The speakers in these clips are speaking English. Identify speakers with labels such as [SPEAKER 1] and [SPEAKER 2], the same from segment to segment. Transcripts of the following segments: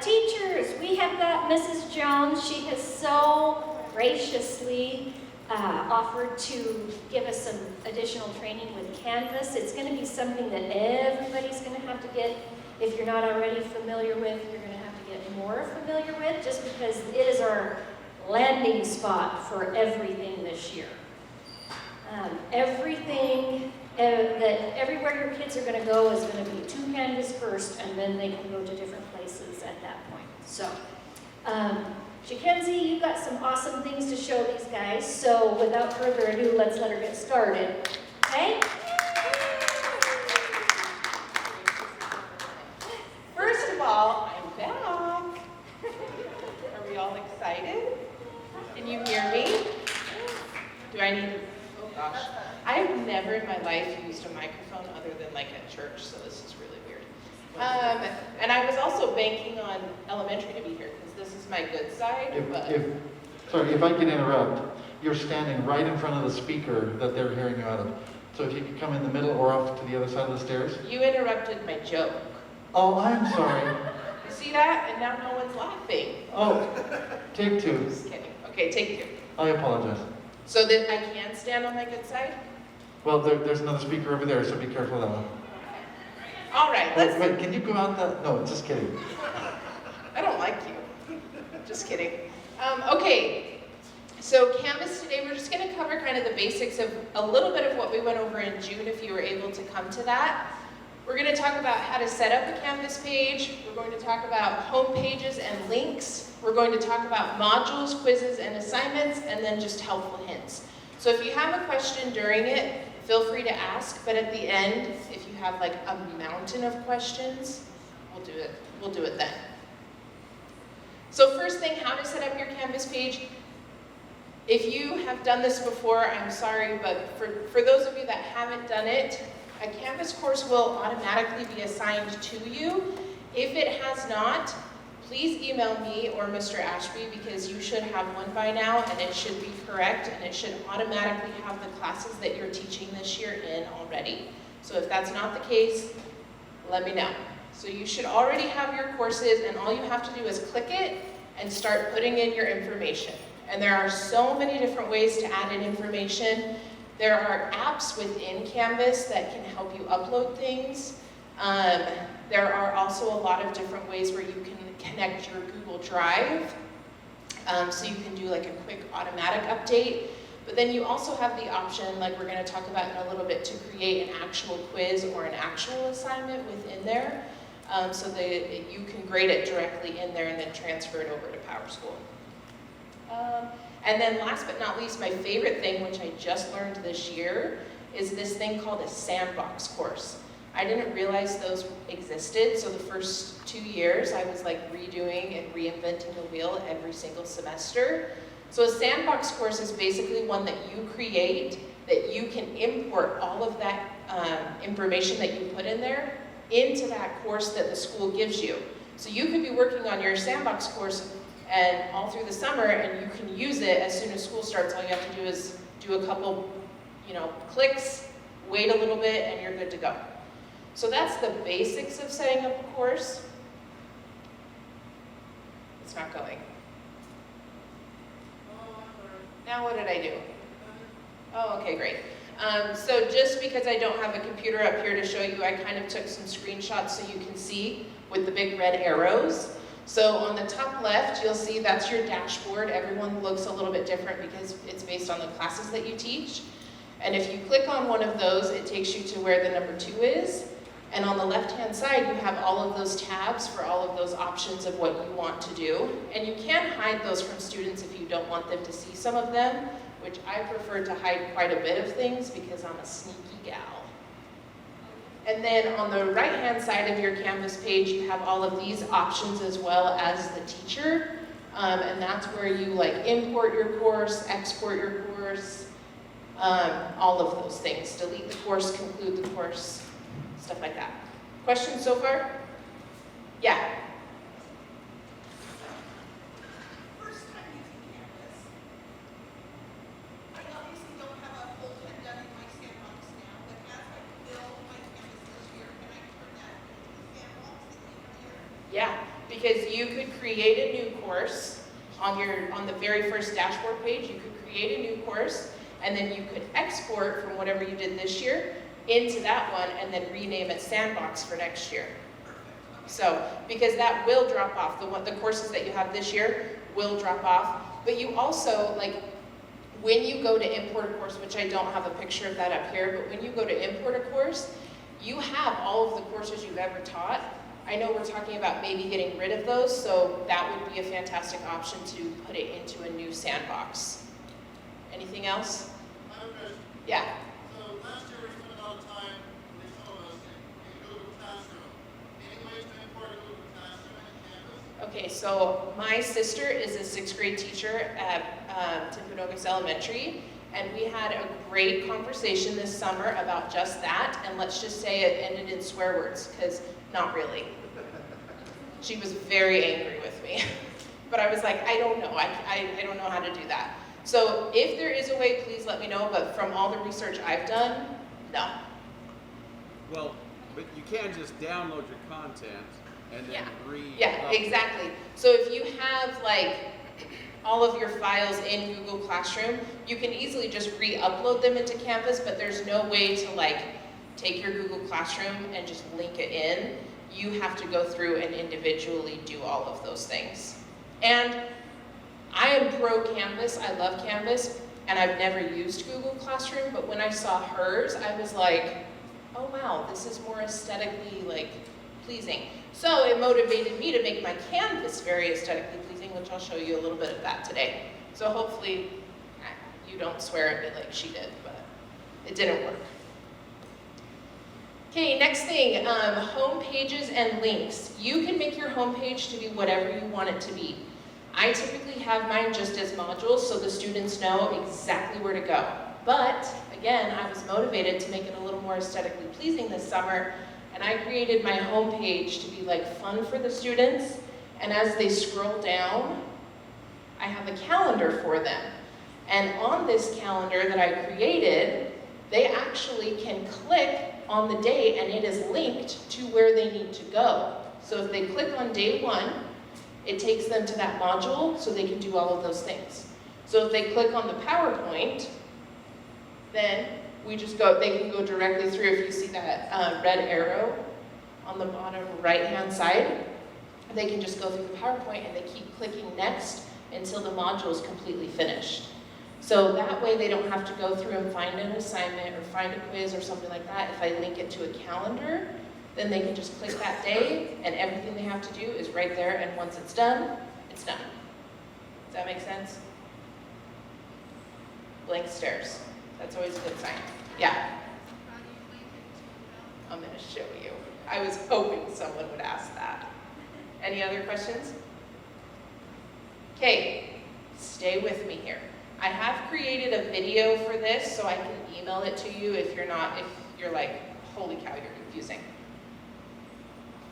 [SPEAKER 1] Teachers, we have got Mrs. Jones. She has so graciously offered to give us some additional training with Canvas. It's going to be something that everybody's going to have to get. If you're not already familiar with, you're going to have to get more familiar with, just because it is our landing spot for everything this year. Everywhere your kids are going to go is going to be to Canvas first, and then they can go to different places at that point. So, Mackenzie, you've got some awesome things to show these guys, so without further ado, let's let her get started. Okay?
[SPEAKER 2] First of all, I'm back. Are we all excited? Can you hear me? Do I need, oh gosh. I've never in my life used a microphone other than like at church, so this is really weird. And I was also banking on elementary to be here, because this is my good side.
[SPEAKER 3] Sorry, if I can interrupt, you're standing right in front of the speaker that they're hearing you out of. So if you could come in the middle or off to the other side of the stairs.
[SPEAKER 2] You interrupted my joke.
[SPEAKER 3] Oh, I'm sorry.
[SPEAKER 2] You see that? And now no one's laughing.
[SPEAKER 3] Oh, take two.
[SPEAKER 2] Just kidding. Okay, take two.
[SPEAKER 3] I apologize.
[SPEAKER 2] So that I can stand on my good side?
[SPEAKER 3] Well, there's another speaker over there, so be careful of that one.
[SPEAKER 2] All right, let's...
[SPEAKER 3] Wait, can you go out that? No, just kidding.
[SPEAKER 2] I don't like you. Just kidding. Okay, so Canvas today, we're just going to cover kind of the basics of a little bit of what we went over in June, if you were able to come to that. We're going to talk about how to set up a Canvas page. We're going to talk about home pages and links. We're going to talk about modules, quizzes, and assignments, and then just helpful hints. So if you have a question during it, feel free to ask, but at the end, if you have like a mountain of questions, we'll do it then. So first thing, how to set up your Canvas page. If you have done this before, I'm sorry, but for those of you that haven't done it, a Canvas course will automatically be assigned to you. If it has not, please email me or Mr. Ashby, because you should have one by now, and it should be correct, and it should automatically have the classes that you're teaching this year in already. So if that's not the case, let me know. So you should already have your courses, and all you have to do is click it and start putting in your information. And there are so many different ways to add in information. There are apps within Canvas that can help you upload things. There are also a lot of different ways where you can connect your Google Drive. So you can do like a quick automatic update. But then you also have the option, like we're going to talk about in a little bit, to create an actual quiz or an actual assignment within there. So that you can grade it directly in there and then transfer it over to PowerSchool. And then last but not least, my favorite thing, which I just learned this year, is this thing called a sandbox course. I didn't realize those existed, so the first 2 years I was like redoing and reinventing the wheel every single semester. So a sandbox course is basically one that you create, that you can import all of that information that you put in there into that course that the school gives you. So you could be working on your sandbox course and all through the summer, and you can use it as soon as school starts. All you have to do is do a couple, clicks, wait a little bit, and you're good to go. So that's the basics of setting up a course. It's not going. Now what did I do? Oh, okay, great. So just because I don't have a computer up here to show you, I kind of took some screenshots so you can see with the big red arrows. So on the top left, you'll see that's your dashboard. Everyone looks a little bit different because it's based on the classes that you teach. And if you click on one of those, it takes you to where the number 2 is. And on the left-hand side, you have all of those tabs for all of those options of what you want to do. And you can hide those from students if you don't want them to see some of them, which I prefer to hide quite a bit of things because I'm a sneaky gal. And then on the right-hand side of your Canvas page, you have all of these options as well as the teacher. And that's where you import your course, export your course, all of those things. Delete the course, conclude the course, stuff like that. Questions so far? Yeah.
[SPEAKER 4] First time using Canvas. I obviously don't have a full time done in my sandbox now, but as I build my Canvas this year, can I turn that into the sandbox in the year?
[SPEAKER 2] Yeah. because you could create a new course on the very first dashboard page. You could create a new course, and then you could export from whatever you did this year into that one, and then rename it Sandbox for next year. So, because that will drop off, the courses that you have this year will drop off, but you also, like, when you go to import a course, which I don't have a picture of that up here, but when you go to import a course, you have all of the courses you've ever taught. I know we're talking about maybe getting rid of those, so that would be a fantastic option to put it into a new Sandbox. Anything else?
[SPEAKER 5] I have a question.
[SPEAKER 2] Yeah.
[SPEAKER 5] So last year we spent a lot of time, they told us, in Google Classroom. Any ways to import a Google Classroom into Canvas?
[SPEAKER 2] Okay, so my sister is a 6th grade teacher at Timpanogos Elementary, and we had a great conversation this summer about just that, and let's just say it ended in swear words, because not really. She was very angry with me. But I was like, I don't know, I don't know how to do that. So if there is a way, please let me know, but from all the research I've done, no.
[SPEAKER 6] Well, but you can just download your content and then
[SPEAKER 2] Yeah, exactly. So if you have like all of your files in Google Classroom, you can easily just re-upload them into Canvas, but there's no way to like take your Google Classroom and just link it in. You have to go through and individually do all of those things. And I am pro Canvas, I love Canvas, and I've never used Google Classroom, but when I saw hers, I was like, oh wow, this is more aesthetically like pleasing. So it motivated me to make my Canvas very aesthetically pleasing, which I'll show you a little bit of that today. So hopefully you don't swear at me like she did, but it didn't work. Okay, next thing, home pages and links. You can make your home page to be whatever you want it to be. I typically have mine just as modules so the students know exactly where to go. But again, I was motivated to make it a little more aesthetically pleasing this summer, and I created my home page to be like fun for the students, and as they scroll down, I have a calendar for them. And on this calendar that I created, they actually can click on the date and it is linked to where they need to go. So if they click on day 1, it takes them to that module so they can do all of those things. So if they click on the PowerPoint, then we just go, they can go directly through. If you see that red arrow on the bottom right-hand side, they can just go through the PowerPoint and they keep clicking next until the module is completely finished. So that way they don't have to go through and find an assignment or find a quiz or something like that. If I link it to a calendar, then they can just click that day and everything they have to do is right there, and once it's done, it's done. Does that make sense? Blank stares. That's always a good sign. Yeah? I'm going to show you. I was hoping someone would ask that. Any other questions? Okay, stay with me here. I have created a video for this, so I can email it to you if you're like, holy cow, you're confusing.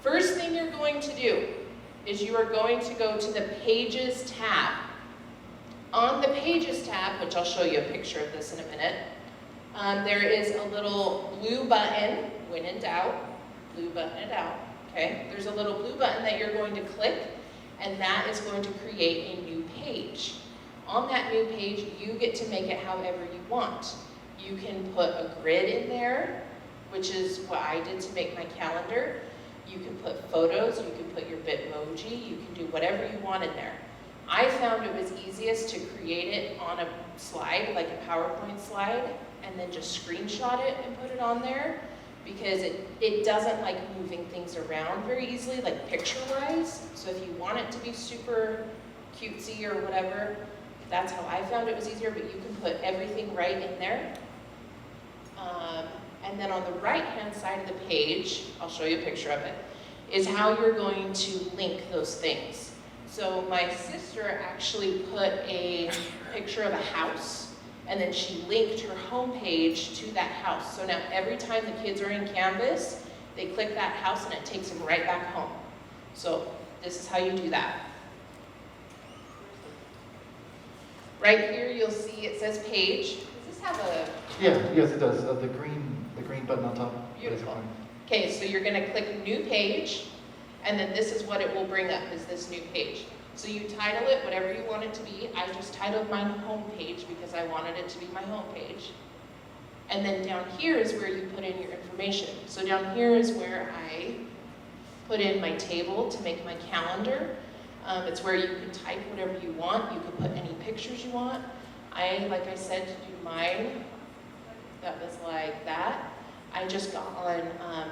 [SPEAKER 2] First thing you're going to do is you are going to go to the Pages tab. On the Pages tab, which I'll show you a picture of this in a minute, there is a little blue button. When in doubt, blue button it out. Okay? There's a little blue button that you're going to click, and that is going to create a new page. On that new page, you get to make it however you want. You can put a grid in there, which is what I did to make my calendar. You can put photos, you can put your Bitmoji, you can do whatever you want in there. I found it was easiest to create it on a slide, like a PowerPoint slide, and then just screenshot it and put it on there, because it doesn't like moving things around very easily, like picture-wise. So if you want it to be super cutesy or whatever, that's how I found it was easier, but you can put everything right in there. And then on the right-hand side of the page, I'll show you a picture of it, is how you're going to link those things. So my sister actually put a picture of a house, and then she linked her homepage to that house. So now every time the kids are in Canvas, they click that house and it takes them right back home. So this is how you do that. Right here you'll see it says page. Does this have a...
[SPEAKER 3] Yeah, yes it does. The green button on top.
[SPEAKER 2] Beautiful. Okay, so you're going to click new page, And then this is what it will bring up, is this new page. So you title it whatever you want it to be. I just titled mine home page because I wanted it to be my home page. And then down here is where you put in your information. So down here is where I put in my table to make my calendar. It's where you can type whatever you want. You can put any pictures you want. Like I said, to do mine, that was like that. I just got on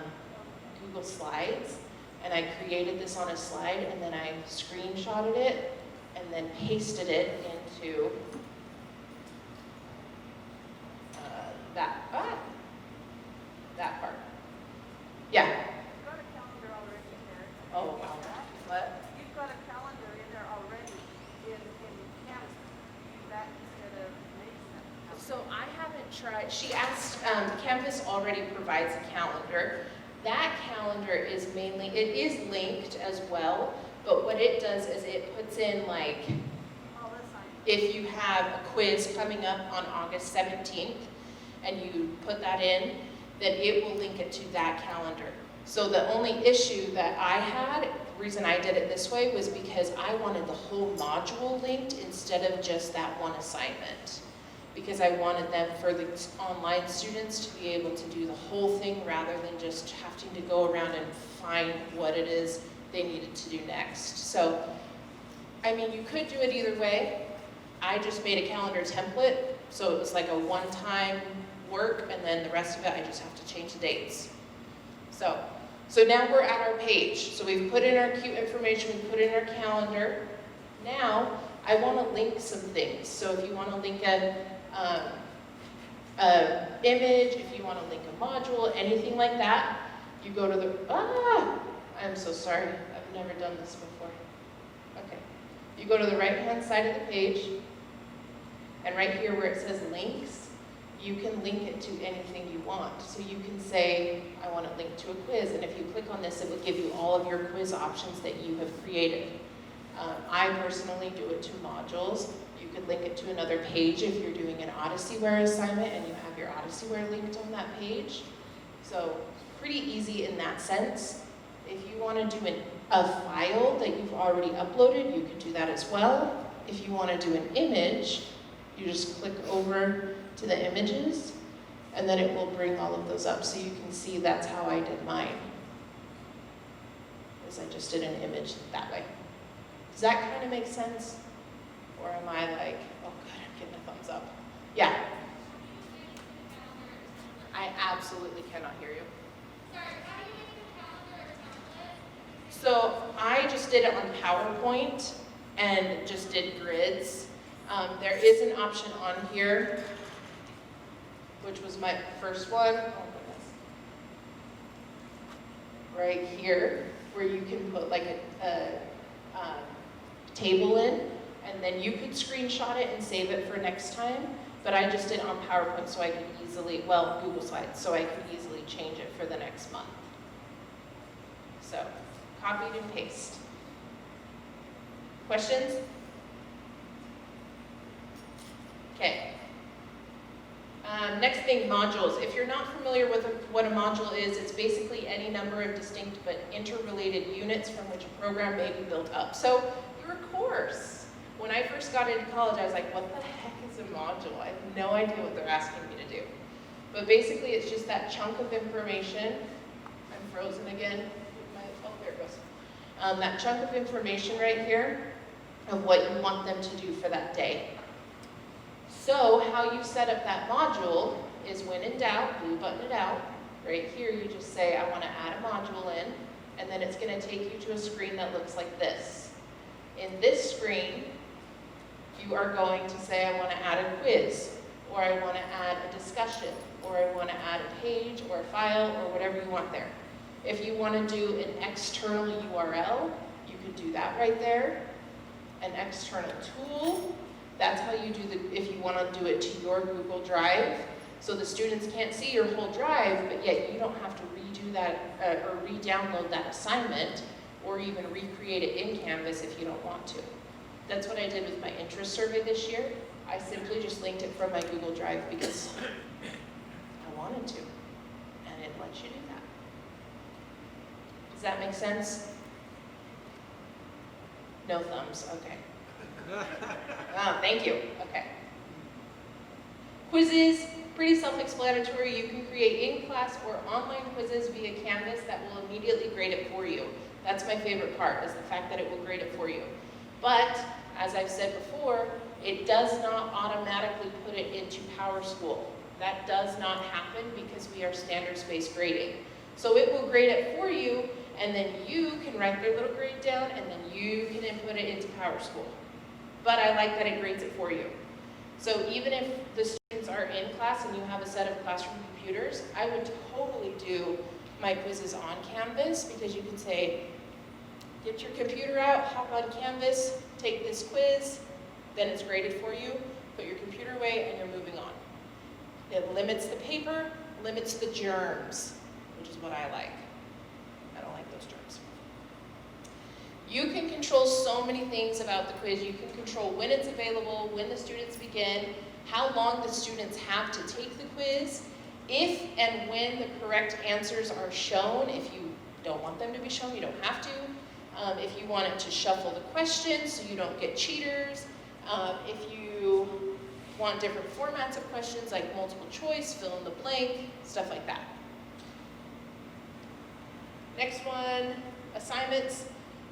[SPEAKER 2] Google Slides, and I created this on a slide, and then I screenshotted it, and then pasted it into that part. Yeah.
[SPEAKER 7] You've got a calendar already in there.
[SPEAKER 2] Oh, wow. What?
[SPEAKER 7] You've got a calendar in there already in Canvas. Use that instead of making it.
[SPEAKER 2] So I haven't tried, she asked, Canvas already provides a calendar. That calendar is mainly, it is linked as well, but what it does is it puts in like,
[SPEAKER 7] All this I
[SPEAKER 2] if you have a quiz coming up on August 17th, and you put that in, then it will link it to that calendar. So the only issue that I had, the reason I did it this way, was because I wanted the whole module linked instead of just that one assignment. Because I wanted them, for the online students, to be able to do the whole thing rather than just having to go around and find what it is they needed to do next. So, I mean, you could do it either way. I just made a calendar template, so it was like a one-time work, and then the rest of it, I just have to change the dates. So now we're at our page. So we've put in our cute information, we've put in our calendar. Now, I want to link some things. So if you want to link a image, if you want to link a module, anything like that, you go to the, I'm so sorry, I've never done this before. Okay, you go to the right-hand side of the page, and right here where it says links, you can link it to anything you want. So you can say, I want to link to a quiz, and if you click on this, it will give you all of your quiz options that you have created. I personally do it to modules. You could link it to another page if you're doing an Odysseyware assignment and you have your Odysseyware linked on that page. So pretty easy in that sense. If you want to do a file that you've already uploaded, you can do that as well. If you want to do an image, you just click over to the images, and then it will bring all of those up. So you can see that's how I did mine. Is I just did an image that way. Does that kind of make sense? Or am I like, oh good, I'm getting a thumbs up. Yeah. I absolutely cannot hear you.
[SPEAKER 8] Sorry, how do you make the calendar a template?
[SPEAKER 2] So I just did it on PowerPoint and just did grids. There is an option on here, which was my first one. Oh goodness. Right here, where you can put like a table in, and then you could screenshot it and save it for next time. But I just did it on PowerPoint so I could easily, well, Google Slides, so I could easily change it for the next month. So, copied and paste. Questions? Okay. Next thing, modules. If you're not familiar with what a module is, it's basically any number of distinct but interrelated units from which a program may be built up. So, your course. When I first got into college, I was like, what the heck is a module? I have no idea what they're asking me to do. But basically, it's just that chunk of information. I'm frozen again. Oh, there it goes. That chunk of information right here of what you want them to do for that day. So how you set up that module is when in doubt, blue button it out. Right here, you just say, I want to add a module in, and then it's going to take you to a screen that looks like this. In this screen, you are going to say, I want to add a quiz, or I want to add a discussion, or I want to add a page, or a file, or whatever you want there. If you want to do an external URL, you could do that right there. An external tool, that's how you do if you want to do it to your Google Drive. So the students can't see your whole drive, but yet you don't have to redo that or re-download that assignment or even recreate it in Canvas if you don't want to. That's what I did with my interest survey this year. I simply just linked it from my Google Drive because I wanted to, and it lets you do that. Does that make sense? No thumbs, okay. Oh, thank you, okay. Quizzes, pretty self-explanatory. You can create in-class or online quizzes via Canvas that will immediately grade it for you. That's my favorite part, is the fact that it will grade it for you. But, as I've said before, it does not automatically put it into PowerSchool. That does not happen because we are standards-based grading. So it will grade it for you, and then you can write their little grade down, and then you can input it into PowerSchool. But I like that it grades it for you. So even if the students are in class and you have a set of classroom computers, I would totally do my quizzes on Canvas, because you can say, get your computer out, hop on Canvas, take this quiz, then it's graded for you, put your computer away, and you're moving on. It limits the paper, limits the germs, which is what I like. I don't like those germs. You can control so many things about the quiz. You can control when it's available, when the students begin, how long the students have to take the quiz, if and when the correct answers are shown. If you don't want them to be shown, you don't have to. If you want it to shuffle the questions so you don't get cheaters. If you want different formats of questions like multiple choice, fill in the blank, stuff like that. Next one, assignments.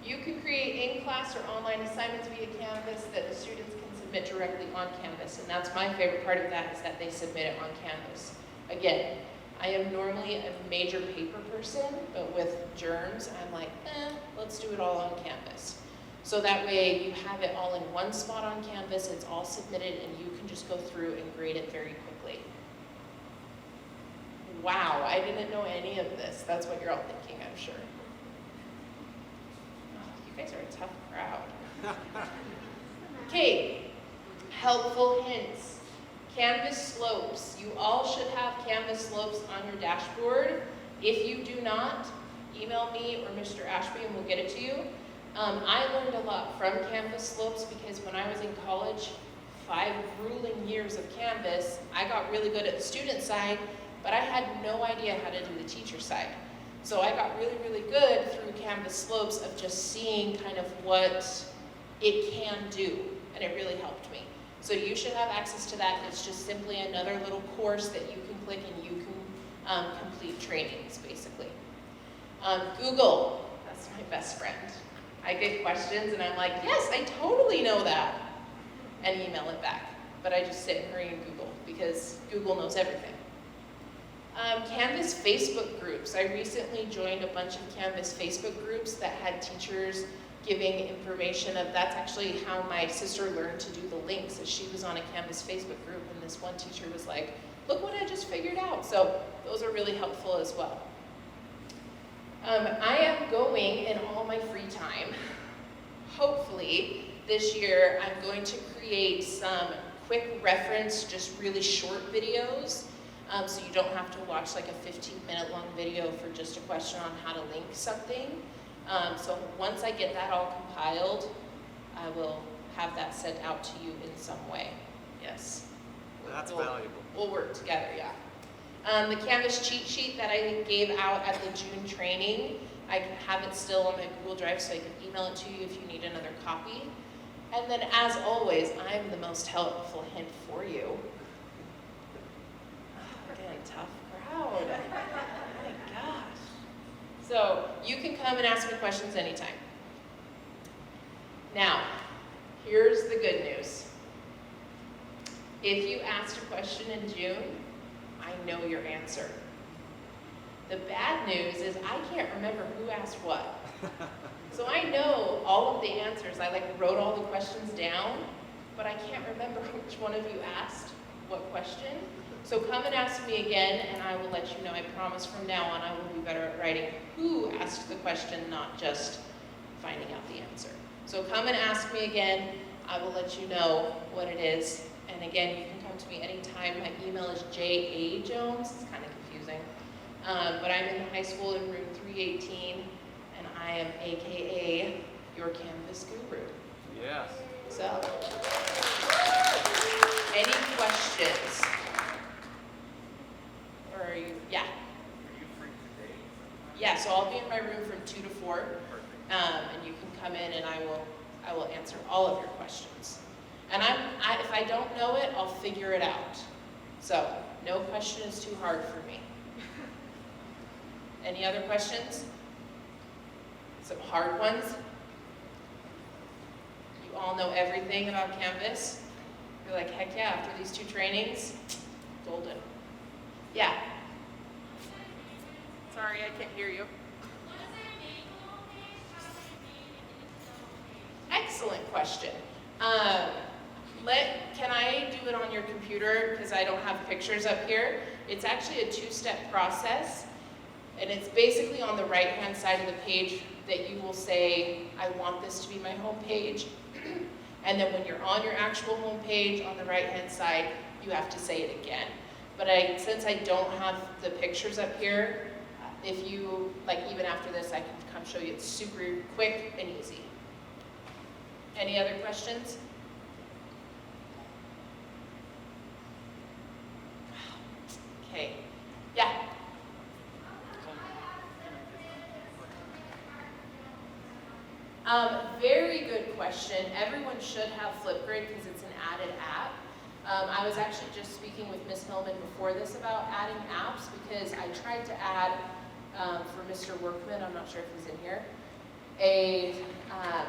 [SPEAKER 2] You can create in-class or online assignments via Canvas that the students can submit directly on Canvas, and that's my favorite part of that, is that they submit it on Canvas. Again, I am normally a major paper person, but with germs, I'm like, let's do it all on Canvas. So that way you have it all in one spot on Canvas, it's all submitted, and you can just go through and grade it very quickly. Wow, I didn't know any of this. That's what you're all thinking, I'm sure. You guys are a tough crowd. Okay, helpful hints. Canvas slopes. You all should have Canvas slopes on your dashboard. If you do not, email me or Mr. Ashby and we'll get it to you. I learned a lot from Canvas slopes because when I was in college, 5 grueling years of Canvas, I got really good at the student side, but I had no idea how to do the teacher side. So I got really, really good through Canvas slopes of just seeing kind of what it can do, and it really helped me. So you should have access to that. It's just simply another little course that you can click and you can complete trainings, basically. Google, that's my best friend. I get questions and I'm like, yes, I totally know that, and email it back. But I just sit and hurry and Google, because Google knows everything. Canvas Facebook groups. I recently joined a bunch of Canvas Facebook groups that had teachers giving information of, that's actually how my sister learned to do the links, as she was on a Canvas Facebook group, and this one teacher was like, look what I just figured out. So those are really helpful as well. I am going in all my free time, hopefully this year, I'm going to create some quick reference, just really short videos, so you don't have to watch like a 15-minute long video for just a question on how to link something. So once I get that all compiled, I will have that sent out to you in some way. Yes.
[SPEAKER 6] That's valuable.
[SPEAKER 2] We'll work together, yeah. The Canvas cheat sheet that I gave out at the June training, I have it still on my Google Drive, so I can email it to you if you need another copy. And then, as always, I'm the most helpful hint for you. Again, tough crowd. Oh my gosh. So you can come and ask me questions anytime. Now, here's the good news. If you asked a question in June, I know your answer. The bad news is I can't remember who asked what. So I know all of the answers. I wrote all the questions down, but I can't remember which one of you asked what question. So come and ask me again, and I will let you know. I promise from now on I will be better at writing who asked the question, not just finding out the answer. So come and ask me again. I will let you know what it is. And again, you can come to me anytime. My email is jajones. It's kind of confusing. But I'm in the high school in room 318, and I am AKA your Canvas guru.
[SPEAKER 6] Yes.
[SPEAKER 2] So, any questions? Or are you, yeah.
[SPEAKER 5] Are you free today?
[SPEAKER 2] Yeah, so I'll be in my room from 2 to 4. And you can come in and I will I will answer all of your questions. And if I don't know it, I'll figure it out. So, no question is too hard for me. Any other questions? Some hard ones? You all know everything about Canvas? You're like, heck yeah, after these 2 trainings, golden. Yeah? Sorry, I can't hear you. Excellent question. Can I do it on your computer because I don't have pictures up here? It's actually a 2-step process, and it's basically on the right-hand side of the page that you will say, I want this to be my home page. And then when you're on your actual home page on the right-hand side, you have to say it again. But since I don't have the pictures up here, if you, like even after this, I can come show you. It's super quick and easy. Any other questions? Okay, yeah. Very good question. Everyone should have Flipgrid because it's an added app. I was actually just speaking with Ms. Hillman before this about adding apps because I tried to add, for Mr. Workman, I'm not sure if he's in here, a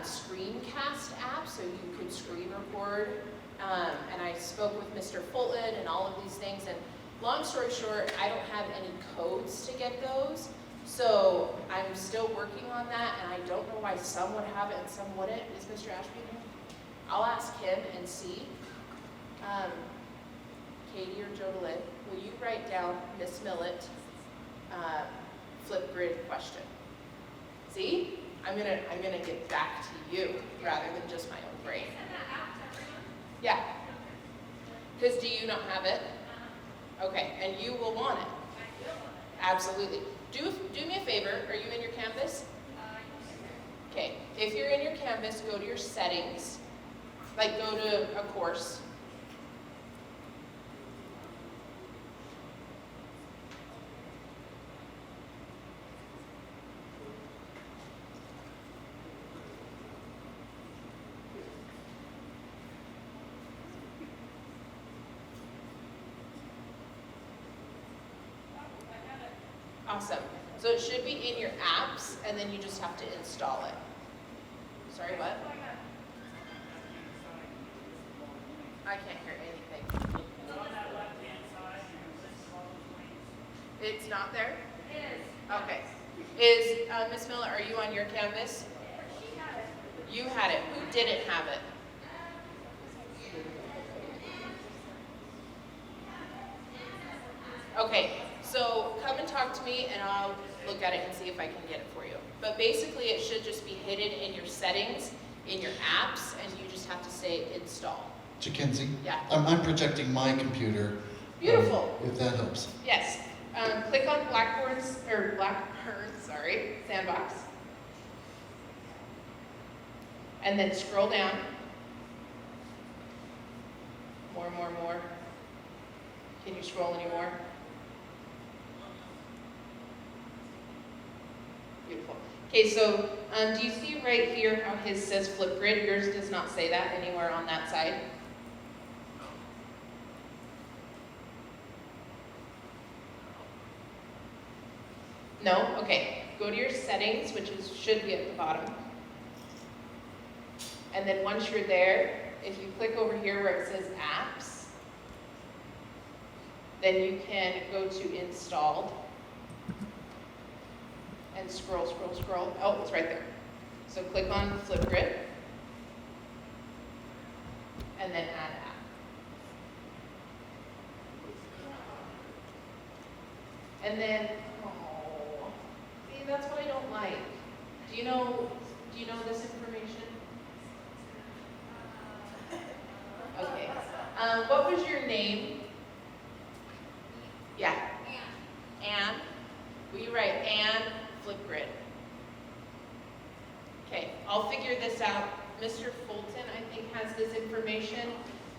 [SPEAKER 2] screencast app so you could screen record. And I spoke with Mr. Fulton and all of these things. And long story short, I don't have any codes to get those. So I'm still working on that, and I don't know why some would have it and some wouldn't. Is Mr. Ashby here? I'll ask him and see. Katie or Jodalyn, will you write down Miss Millett Flipgrid question? See? I'm gonna get back to you rather than just my own brain. Yeah. Because do you not have it? Okay, and you will want it. Absolutely. Do me a favor, are you in your Canvas? Okay, if you're in your Canvas, go to your settings, like go to a course. Awesome. So it should be in your apps, and then you just have to install it. Sorry, what? I can't hear anything. It's not there?
[SPEAKER 8] It is.
[SPEAKER 2] Okay. Is, Ms. Miller, are you on your Canvas?
[SPEAKER 8] She had it.
[SPEAKER 2] You had it. Who didn't have it? Okay, so come and talk to me and I'll look at it and see if I can get it for you. But basically it should just be hidden in your settings, in your apps, and you just have to say install.
[SPEAKER 3] Jackenzie?
[SPEAKER 2] Yeah.
[SPEAKER 3] I'm projecting my computer.
[SPEAKER 2] Beautiful.
[SPEAKER 3] If that helps.
[SPEAKER 2] Yes. Click on Blackburn, Sandbox. And then scroll down. More. Can you scroll anymore? Beautiful. Okay, so do you see right here how his says Flipgrid? Yours does not say that anywhere on that side. No? Okay. Go to your settings, which should be at the bottom. And then once you're there, if you click over here where it says apps, then you can go to installed and scroll. Oh, it's right there. So click on Flipgrid and then add app. And then, see, that's what I don't like. Do you know this information? Okay. What was your name? Yeah. Anne. Will you write Anne Flipgrid? Okay, I'll figure this out. Mr. Fulton, I think, has this information.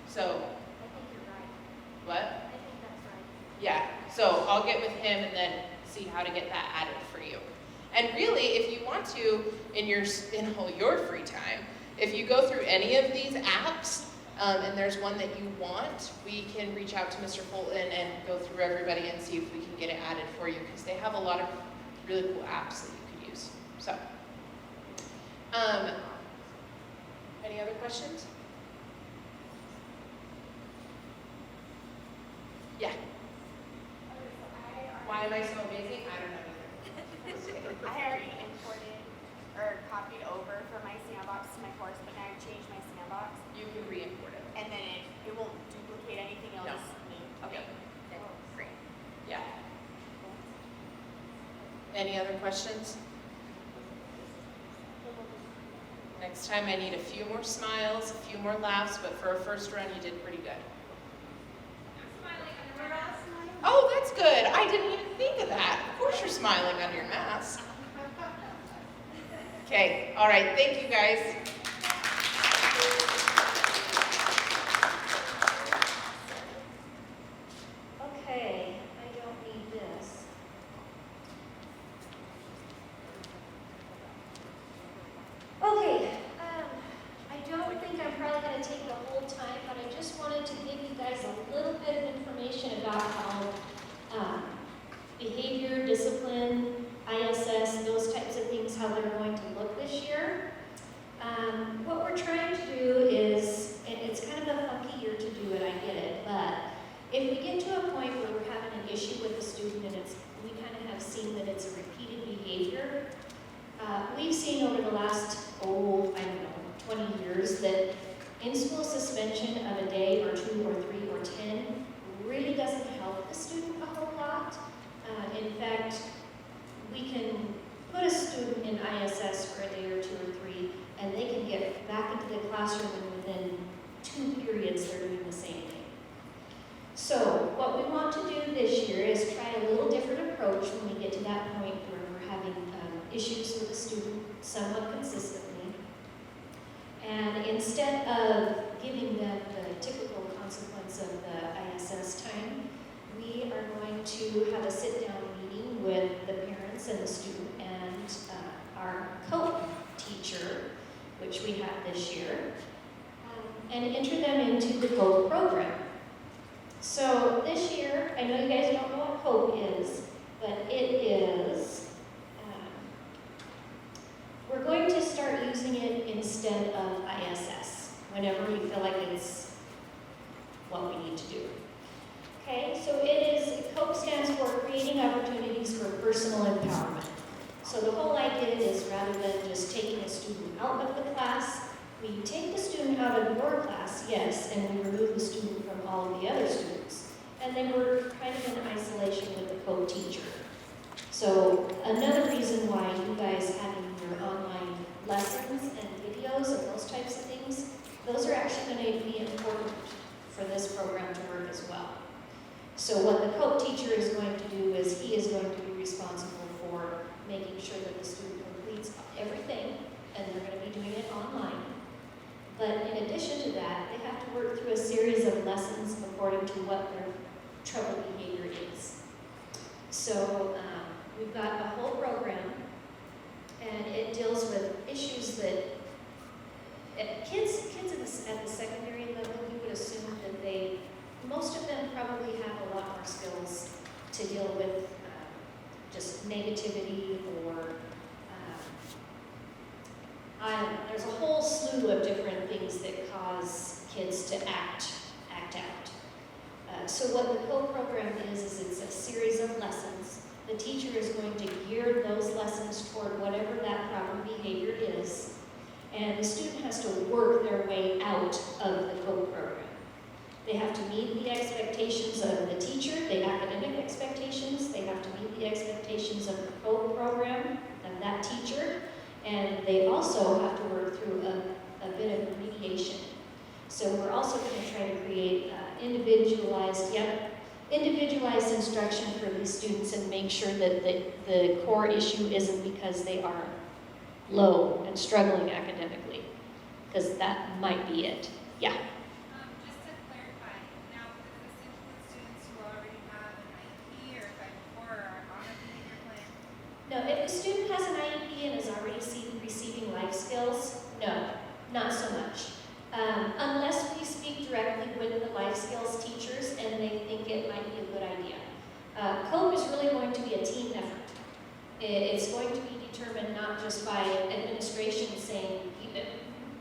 [SPEAKER 2] So,
[SPEAKER 1] I think you're right.
[SPEAKER 2] what?
[SPEAKER 1] I think that's right.
[SPEAKER 2] Yeah, so I'll get with him and then see how to get that added for you. And really, if you want to, in all your free time, If you go through any of these apps, and there's one that you want, we can reach out to Mr. Fulton and go through everybody and see if we can get it added for you, because they have a lot of really cool apps that you could use. So, any other questions? Yeah. Why am I so amazing? I don't know either.
[SPEAKER 9] I already imported or copied over from my sandbox to my course, but now I've changed my sandbox,
[SPEAKER 2] You can re-import it.
[SPEAKER 9] and then it won't duplicate anything else.
[SPEAKER 2] No.
[SPEAKER 9] Okay.
[SPEAKER 2] Yep.
[SPEAKER 9] Great.
[SPEAKER 2] Yeah. Any other questions? Next time I need a few more smiles, a few more laughs, but for a first run you did pretty good. Oh, that's good. I didn't even think of that. Of course you're smiling under your mask. Okay, all right, thank you guys.
[SPEAKER 1] Okay, I don't need this. Okay, I don't think I'm probably going to take the whole time, but I just wanted to give you guys a little bit of information about how behavior, discipline, ISS, those types of things, how they're going to look this year. What we're trying to do is, and it's kind of a funky year to do it, I get it, but if we get to a point where we're having an issue with a student and we kind of have seen that it's a repeated behavior, we've seen over the last, I don't know, 20 years that in-school suspension of a day or 2 or 3 or 10 really doesn't help the student a whole lot. In fact, we can put a student in ISS for a day or 2 or 3, and they can get back into the classroom and within 2 periods they're doing the same thing. So what we want to do this year is try a little different approach when we get to that point where we're having issues with a student somewhat consistently. And instead of giving them the typical consequence of the ISS time, we are going to have a sit-down meeting with the parents and the student and our co-teacher, which we have this year, and enter them into the COPE program. So this year, I know you guys don't know what COPE is, but it is, we're going to start using it instead of ISS, whenever we feel like it's what we need to do. Okay, so COPE stands for Creating Opportunities for Personal Empowerment. So the whole idea is rather than just taking a student out of the class, we take the student out of your class, yes, and we remove the student from all of the other students. And then we're kind of in isolation with the co-teacher. So another reason why you guys having your online lessons and videos and those types of things, those are actually going to be important for this program to work as well. So what the co-teacher is going to do is he is going to be responsible for making sure that the student completes everything, and they're going to be doing it online. But in addition to that, they have to work through a series of lessons according to what their trouble behavior is. So we've got a whole program, and it deals with issues that kids at the secondary level, we would assume that most of them probably have a lot more skills to deal with just negativity or there's a whole slew of different things that cause kids to act out. So what the COPE program is it's a series of lessons. The teacher is going to gear those lessons toward whatever that problem behavior is, and the student has to work their way out of the COPE program. They have to meet the expectations of the teacher, the academic expectations. They have to meet the expectations of the COPE program and that teacher. And they also have to work through a bit of remediation. So we're also going to try to create individualized instruction for these students and make sure that the core issue isn't because they are low and struggling academically, because that might be it. Yeah.
[SPEAKER 8] Just to clarify, now, does this include students who already have an IEP or or are on a behavior plan?
[SPEAKER 1] No, if the student has an IEP and is already receiving life skills, no. not so much. Unless we speak directly with the life skills teachers and they think it might be a good idea. COPE is really going to be a team effort. It's going to be determined not just by administration saying, keep it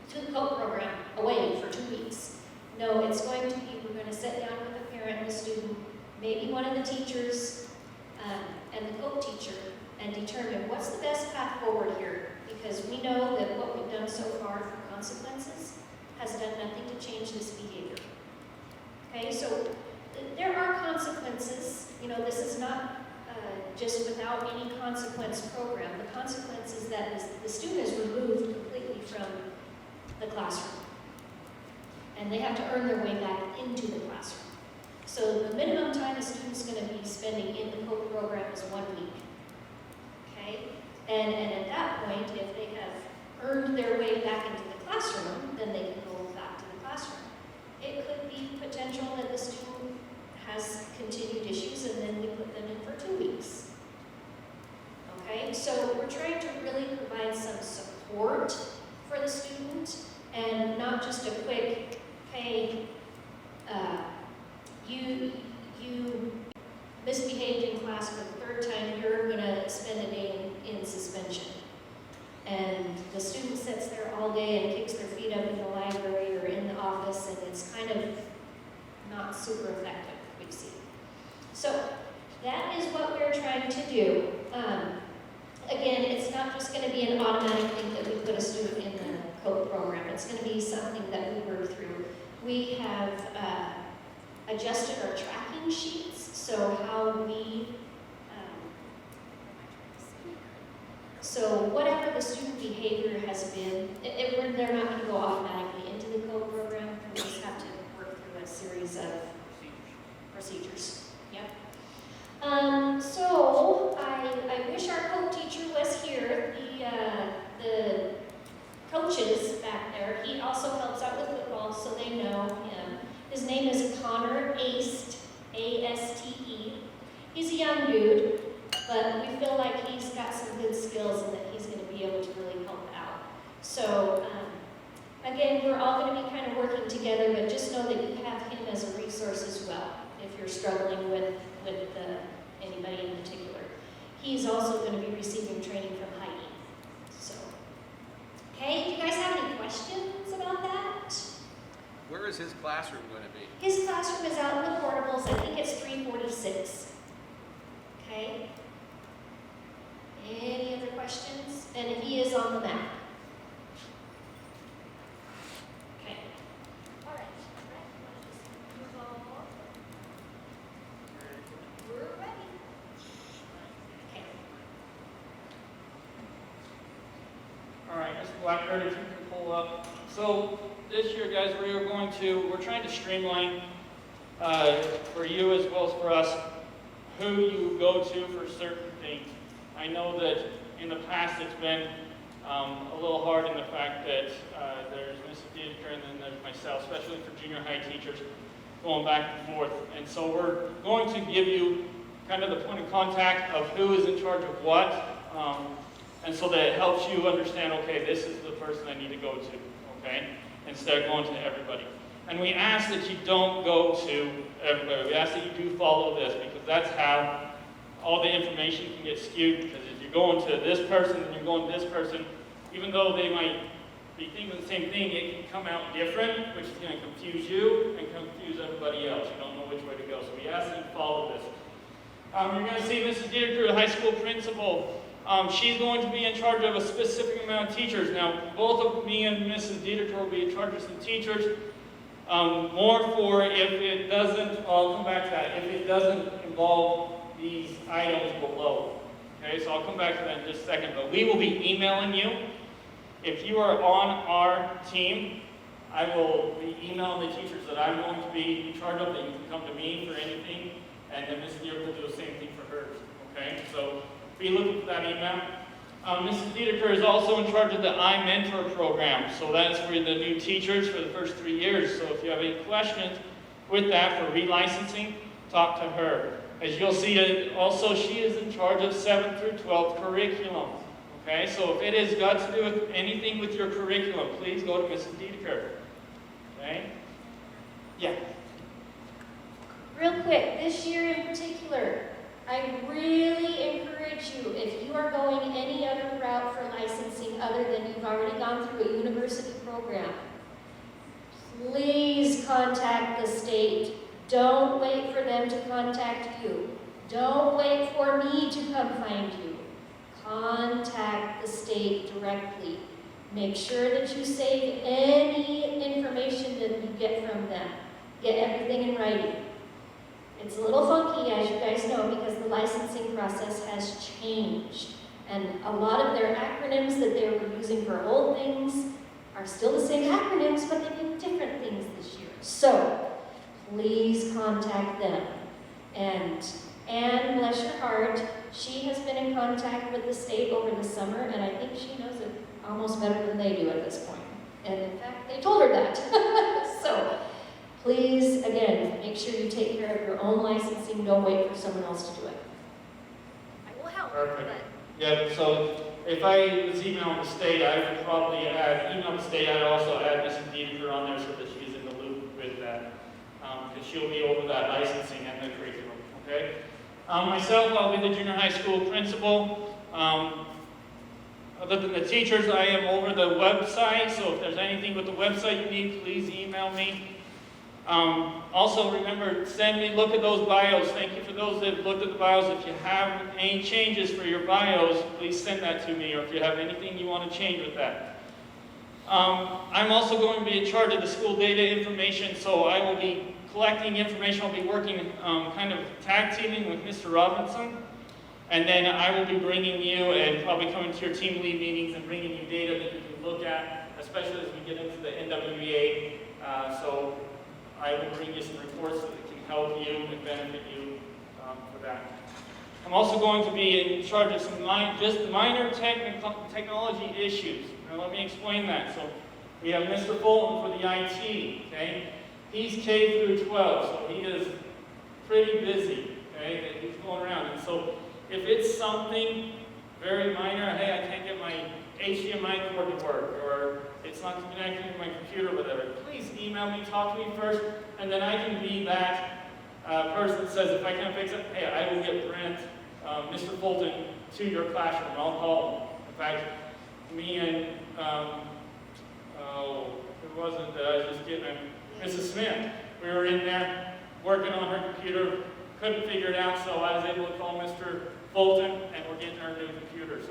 [SPEAKER 1] to the COPE program away for 2 weeks. No, it's going to be, we're going to sit down with the parent and the student, maybe one of the teachers and the COPE teacher, and determine what's the best path forward here. Because we know that what we've done so far for consequences has done nothing to change this behavior. Okay, so there are consequences. You know, this is not just without any consequence program. The consequence is that the student is removed completely from the classroom. And they have to earn their way back into the classroom. So the minimum time a student's going to be spending in the COPE program is 1 week. Okay? And at that point, if they have earned their way back into the classroom, then they can go back to the classroom. It could be potential that the student has continued issues and then we put them in for 2 weeks. Okay, so we're trying to really provide some support for the student and not just a quick, hey, you misbehaved in class for the 3rd time, you're going to spend a day in suspension. And the student sits there all day and kicks their feet up in the library or in the office, and it's kind of not super effective, we see. So that is what we're trying to do. Again, it's not just going to be an automatic thing that we put a student in the COPE program. It's going to be something that we work through. We have adjusted our tracking sheets, so how we, so whatever the student behavior has been, they're not going to go automatically into the COPE program. We just have to work through a series of procedures. Yep. So I wish our COPE teacher was here. The coaches back there, he also helps out with football, so they know him. His name is Connor Aste, A-S-T-E. He's a young dude, but we feel like he's got some good skills and that he's going to be able to really help out. So again, we're all going to be kind of working together, but just know that you have him as a resource as well if you're struggling with anybody in particular. He's also going to be receiving training from Heidi. So, okay, do you guys have any questions about that?
[SPEAKER 6] Where is his classroom going to be?
[SPEAKER 1] His classroom is out in the portables. I think it's 346. Okay? Any other questions? And he is on the map. Okay. All right. Rhett, you want to just move on? We're ready. Okay.
[SPEAKER 10] All right, Mr. Blackbird, if you can pull up. So this year, guys, we're trying to streamline for you as well as for us who you go to for certain things. I know that in the past it's been a little hard in the fact that there's Mrs. Diediker and then there's myself, especially for junior high teachers, going back and forth. And so we're going to give you kind of the point of contact of who is in charge of what, and so that it helps you understand, okay, this is the person I need to go to, okay, instead of going to everybody. And we ask that you don't go to everybody. We ask that you do follow this, because that's how all the information can get skewed, because if you're going to this person and you're going to this person, even though they might be thinking the same thing, it can come out different, which is going to confuse you and confuse everybody else. You don't know which way to go. So we ask that you follow this. You're going to see Mrs. Diediker, the high school principal. She's going to be in charge of a specific amount of teachers. Now, both of me and Mrs. Diediker will be in charge of some teachers. More for if it doesn't, I'll come back to that, if it doesn't involve these items below. Okay, so I'll come back to that in just a second. But we will be emailing you. If you are on our team, I will be emailing the teachers that I'm going to be in charge of, that you can come to me for anything, and then Mrs. Diediker will do the same thing for hers. Okay, so be looking for that email. Mrs. Diediker is also in charge of the iMentor program. So that's for the new teachers for the first 3 years. So if you have any questions with that for relicensing, talk to her. As you'll see, also she is in charge of 7th through 12th curriculum. Okay, so if it has got to do with anything with your curriculum, please go to Mrs. Diediker. Okay? Yeah.
[SPEAKER 1] Real quick, this year in particular, I really encourage you, if you are going any other route for licensing other than you've already gone through a university program, please contact the state. Don't wait for them to contact you. Don't wait for me to come find you. Contact the state directly. Make sure that you save any information that you get from them. Get everything in writing. It's a little funky, as you guys know, because the licensing process has changed. And a lot of their acronyms that they were using for old things are still the same acronyms, but they mean different things this year. So, please contact them. And Anne, bless your heart, she has been in contact with the state over the summer, and I think she knows it almost better than they do at this point. And in fact, they told her that. So, please, again, make sure you take care of your own licensing. Don't wait for someone else to do it. I will help.
[SPEAKER 10] Perfect.
[SPEAKER 1] But
[SPEAKER 10] Yeah, so if I was emailing the state, I would probably email the state. I'd also add Mrs. Diediker on there so that she's in the loop with that, because she'll be over that licensing and the curriculum. Okay. Myself, I'll be the junior high school principal. Other than the teachers, I am over the website. So if there's anything with the website you need, please email me. Also, remember, look at those bios. Thank you for those that have looked at the bios. If you have any changes for your bios, please send that to me, or if you have anything you want to change with that. I'm also going to be in charge of the school data information, so I will be collecting information. I'll be working kind of tag teaming with Mr. Robinson, and then I will be bringing you and probably coming to your team lead meetings and bringing you data that you can look at, especially as we get into the NWEA. So I will bring you some reports that can help you and benefit you for that. I'm also going to be in charge of some just minor technology issues. Now let me explain that. So we have Mr. Fulton for the IT, okay? He's K through 12, so he is pretty busy, okay, that he's going around. And so if it's something very minor, hey, I can't get my HDMI cord to work, or it's not connecting to my computer or whatever, please email me, talk to me first, and then I can be that person that says, if I can't fix it, hey, I will get Brent, Mr. Fulton, to your classroom, and I'll call him. In fact, me and, who was it that I was just getting, Mrs. Smith, we were in there working on her computer, couldn't figure it out, so I was able to call Mr. Fulton, and we're getting her new computer.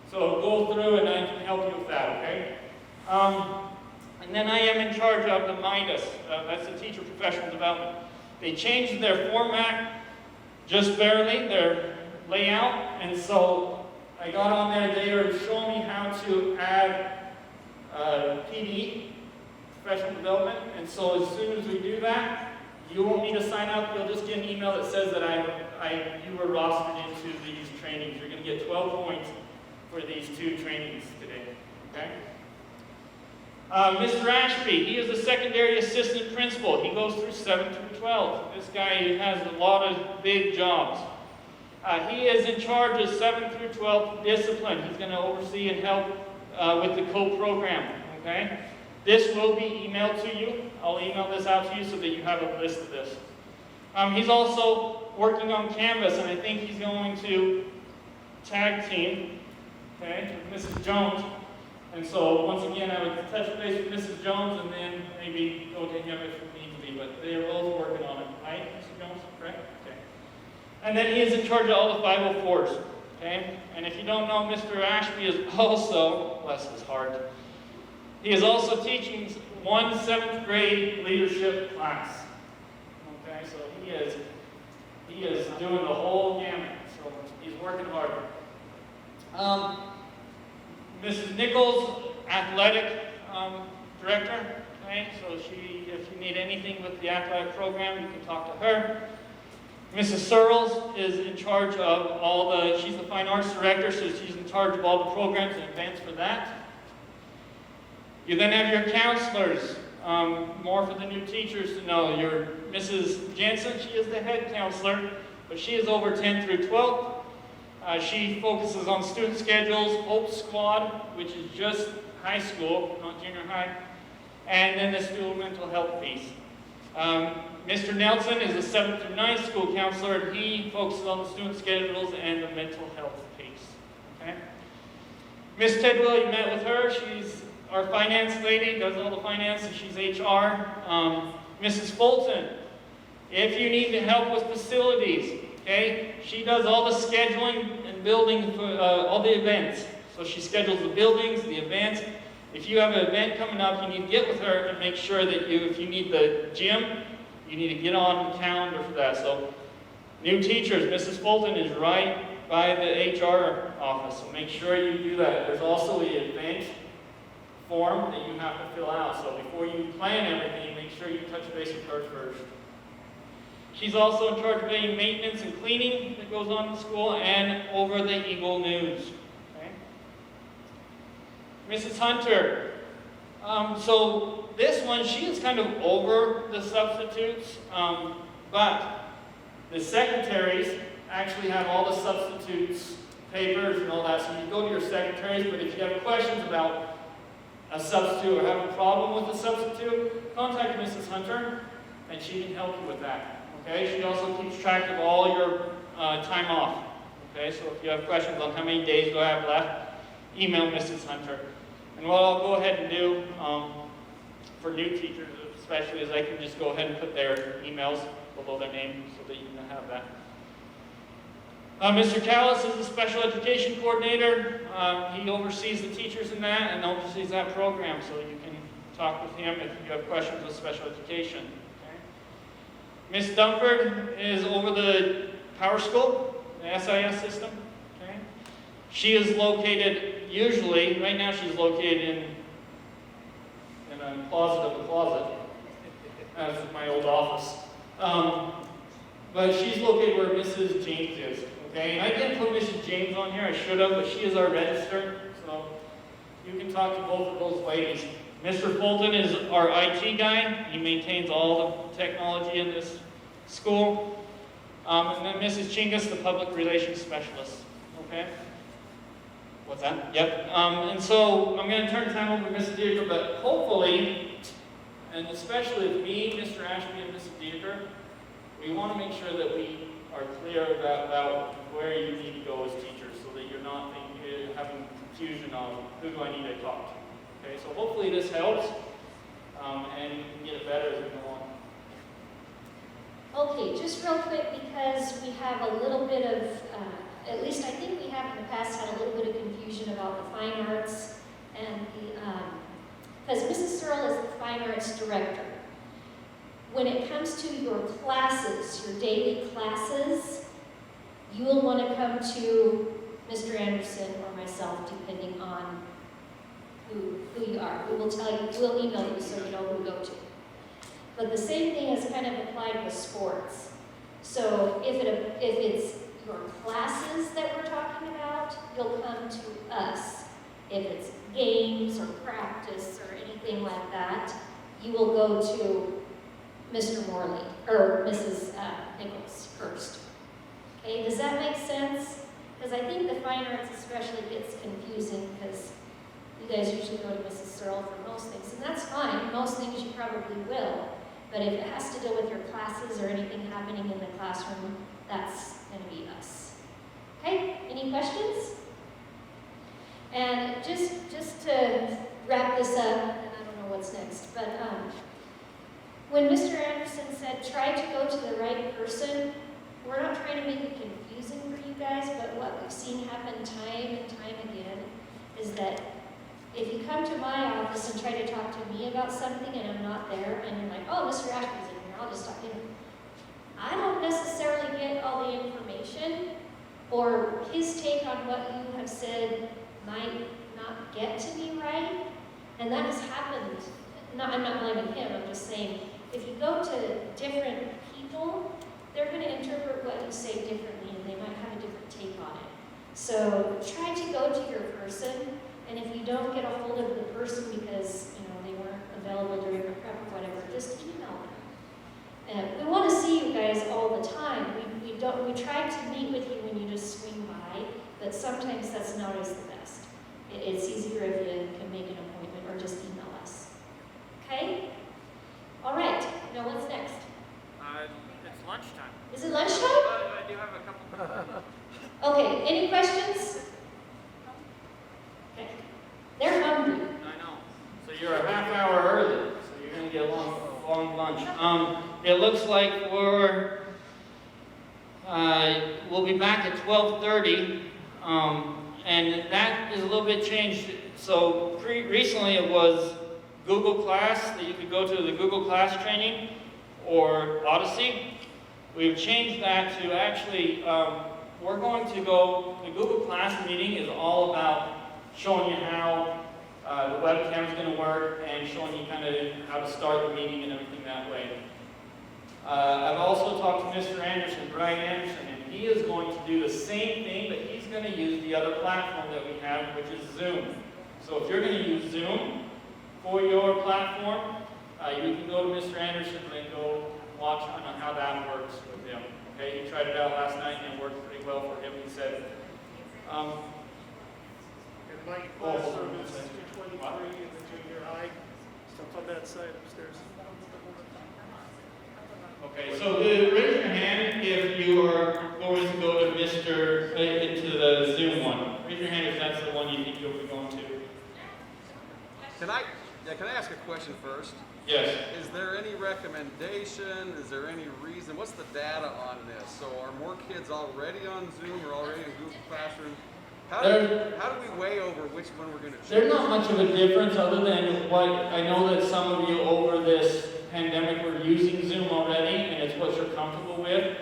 [SPEAKER 10] So go through and I can help you with that, okay? And then I am in charge of the MIDAS, that's the Teacher Professional Development. They changed their format just barely, their layout, and so I got on there, they are showing me how to add PD, Professional Development, and so as soon as we do that, you won't need to sign up, you'll just get an email that says that you were rostered into these trainings. You're going to get 12 points for these 2 trainings today, okay? Mr. Ashby, he is a secondary assistant principal. He goes through 7 through 12. This guy has a lot of big jobs. He is in charge of 7 through 12 discipline. He's going to oversee and help with the co-program, okay? This will be emailed to you. I'll email this out to you so that you have a list of this. He's also working on Canvas, and I think he's going to tag team, okay, with Mrs. Jones. And so, once again, I would touch base with Mrs. Jones and then maybe go to him if we need to be, but they are both working on it. Right, Mrs. Jones? Correct? Okay. And then he is in charge of all the 504s, okay? And if you don't know, Mr. Ashby is also, bless his heart, he is also teaching 1 7th grade leadership class. Okay, so he is doing the whole gamut. So he's working hard. Mrs. Nichols, athletic director. Okay, so if you need anything with the athletic program, you can talk to her. Mrs. Searles is in charge of she's the fine arts director, so she's in charge of all the programs and events for that. You then have your counselors, more for the new teachers to know. Your Mrs. Jensen, she is the head counselor, but she is over 10 through 12. She focuses on student schedules, Hope Squad, which is just high school, not junior high, and then the school mental health piece. Mr. Nelson is a 7th through 9th school counselor, and he focuses on the student schedules and the mental health piece. Okay? Miss Tidwell, you met with her. She's our finance lady, does all the finance, and she's HR. Mrs. Fulton, if you need help with facilities, okay, she does all the scheduling and building for all the events. So she schedules the buildings, the events. If you have an event coming up, you need to get with her and make sure that if you need the gym, you need to get on the calendar for that. So new teachers, Mrs. Fulton is right by the HR office, so make sure you do that. There's also the event form that you have to fill out. So before you plan everything, make sure you touch base with her first. She's also in charge of any maintenance and cleaning that goes on in the school and over the Eagle News. Okay? Mrs. Hunter. So this one, she is kind of over the substitutes, but the secretaries actually have all the substitutes, papers and all that, so you go to your secretaries, but if you have questions about a substitute or have a problem with a substitute, contact Mrs. Hunter, and she can help you with that. Okay? She also keeps track of all your time off. Okay? So if you have questions on how many days do I have left, email Mrs. Hunter. And what I'll go ahead and do for new teachers especially is I can just go ahead and put their emails below their name so that you can have that. Mr. Callis is the special education coordinator. He oversees the teachers in that and oversees that program, so you can talk with him if you have questions with special education. Okay? Ms. Dunford is over the Power School, the SIS system. Okay? She is located, usually, right now she's located in a closet of a closet. That's my old office. But she's located where Mrs. James is. Okay, and I didn't put Mrs. James on here, I should have, but she is our register, so you can talk to both of those ladies. Mr. Fulton is our IT guy. He maintains all the technology in this school. And then Mrs. Chingus, the public relations specialist. Okay? What's that? Yep. And so I'm going to turn time over to Mrs. Diediker, but hopefully, and especially with me, Mr. Ashby, and Mrs. Diediker, we want to make sure that we are clear about where you need to go as teachers so that you're not having confusion on who do I need to talk to. Okay, so hopefully this helps and you can get it better as we go on.
[SPEAKER 1] Okay, just real quick, because we have a little bit of, at least I think we have in the past had a little bit of confusion about the fine arts and the, because Mrs. Searle is the fine arts director. When it comes to your classes, your daily classes, you will want to come to Mr. Anderson or myself, depending on who you are. We will tell you, we'll email you so you know who to go to. But the same thing is kind of applied with sports. So if it's your classes that we're talking about, you'll come to us. If it's games or practice or anything like that, you will go to Mr. Morley, or Mrs. Nichols first. Okay, does that make sense? Because I think the fine arts especially gets confusing because you guys usually go to Mrs. Searle for most things, and that's fine. Most things you probably will. But if it has to do with your classes or anything happening in the classroom, that's going to be us. Okay, any questions? And just to wrap this up, and I don't know what's next, but when Mr. Anderson said, try to go to the right person, we're not trying to make it confusing for you guys, but what we've seen happen time and time again is that if you come to my office and try to talk to me about something and I'm not there, and you're like, oh, Mr. Ashby's in here, I'll just talk to him. I don't necessarily get all the information, or his take on what you have said might not get to me right, and that has happened. I'm not blaming him, I'm just saying, if you go to different people, they're going to interpret what you say differently, and they might have a different take on it. So try to go to your person, and if you don't get a hold of the person because they weren't available during the prep or whatever, just email them. And we want to see you guys all the time. We try to meet with you when you just swing by, but sometimes that's not always the best. It's easier if you can make an appointment or just email us. Okay? All right, now what's next?
[SPEAKER 10] It's lunchtime.
[SPEAKER 1] Is it lunchtime?
[SPEAKER 10] I do have a couple.
[SPEAKER 1] Okay, any questions? Okay. They're hungry.
[SPEAKER 10] I know. So you're a half hour early, so you're going to get a long lunch. It looks like we'll be back at 12:30, and that is a little bit changed. So recently it was Google Class, that you could go to the Google Class training, or Odyssey. We've changed that to actually, we're going to go, the Google Class meeting is all about showing you how the webcam is going to work and showing you kind of how to start the meeting and everything that way. I've also talked to Mr. Anderson, Brian Anderson, and he is going to do the same thing, but he's going to use the other platform that we have, which is Zoom. So if you're going to use Zoom for your platform, you can go to Mr. Anderson and go watch on how that works with him. Okay, he tried it out last night and it worked pretty well for him, he said.
[SPEAKER 5] And my class room is 223 in the junior high. Stuff on that side upstairs.
[SPEAKER 10] Okay, so raise your hand if you are going to go to into the Zoom one. Raise your hand if that's the one you think you'll be going to.
[SPEAKER 6] Can I ask a question first?
[SPEAKER 10] Yes.
[SPEAKER 6] Is there any recommendation? Is there any reason? What's the data on this? So are more kids already on Zoom or already in Google Classroom? How do we weigh over which one we're going to choose?
[SPEAKER 10] There's not much of a difference other than what I know that some of you over this pandemic were using Zoom already, and it's what you're comfortable with.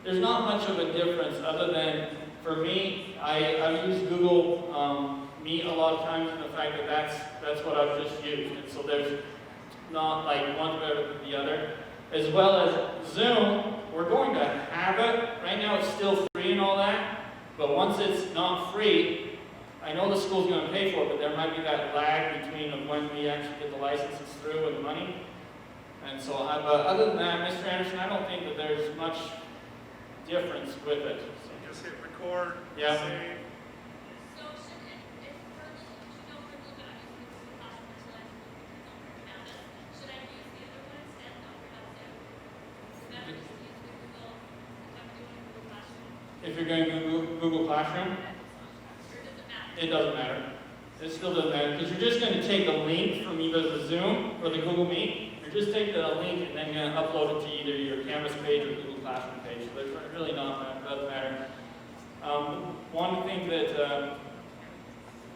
[SPEAKER 10] There's not much of a difference other than, for me, I've used Google Meet a lot of times, and the fact that that's what I've just used. And so there's not like one better than the other. As well as Zoom, we're going to have it. Right now it's still free and all that, but once it's not free, I know the school's going to pay for it, but there might be that lag between of when we actually get the licenses through and the money. And so, but other than that, Mr. Anderson, I don't think that there's much difference with it.
[SPEAKER 5] So just hit record,
[SPEAKER 10] Yeah.
[SPEAKER 5] save.
[SPEAKER 8] So should if for a little bit, I'm using the classroom until I should I use the other one instead? No, we're not Zoom. So then I just use the Google, if I'm doing Google Classroom.
[SPEAKER 10] If you're going to Google Classroom,
[SPEAKER 8] Or does it matter?
[SPEAKER 10] it doesn't matter. It still doesn't matter, because you're just going to take a link from either the Zoom or the Google Meet. You just take the link and then you're going to upload it to either your Canvas page or Google Classroom page. So there's really not, doesn't matter. One thing that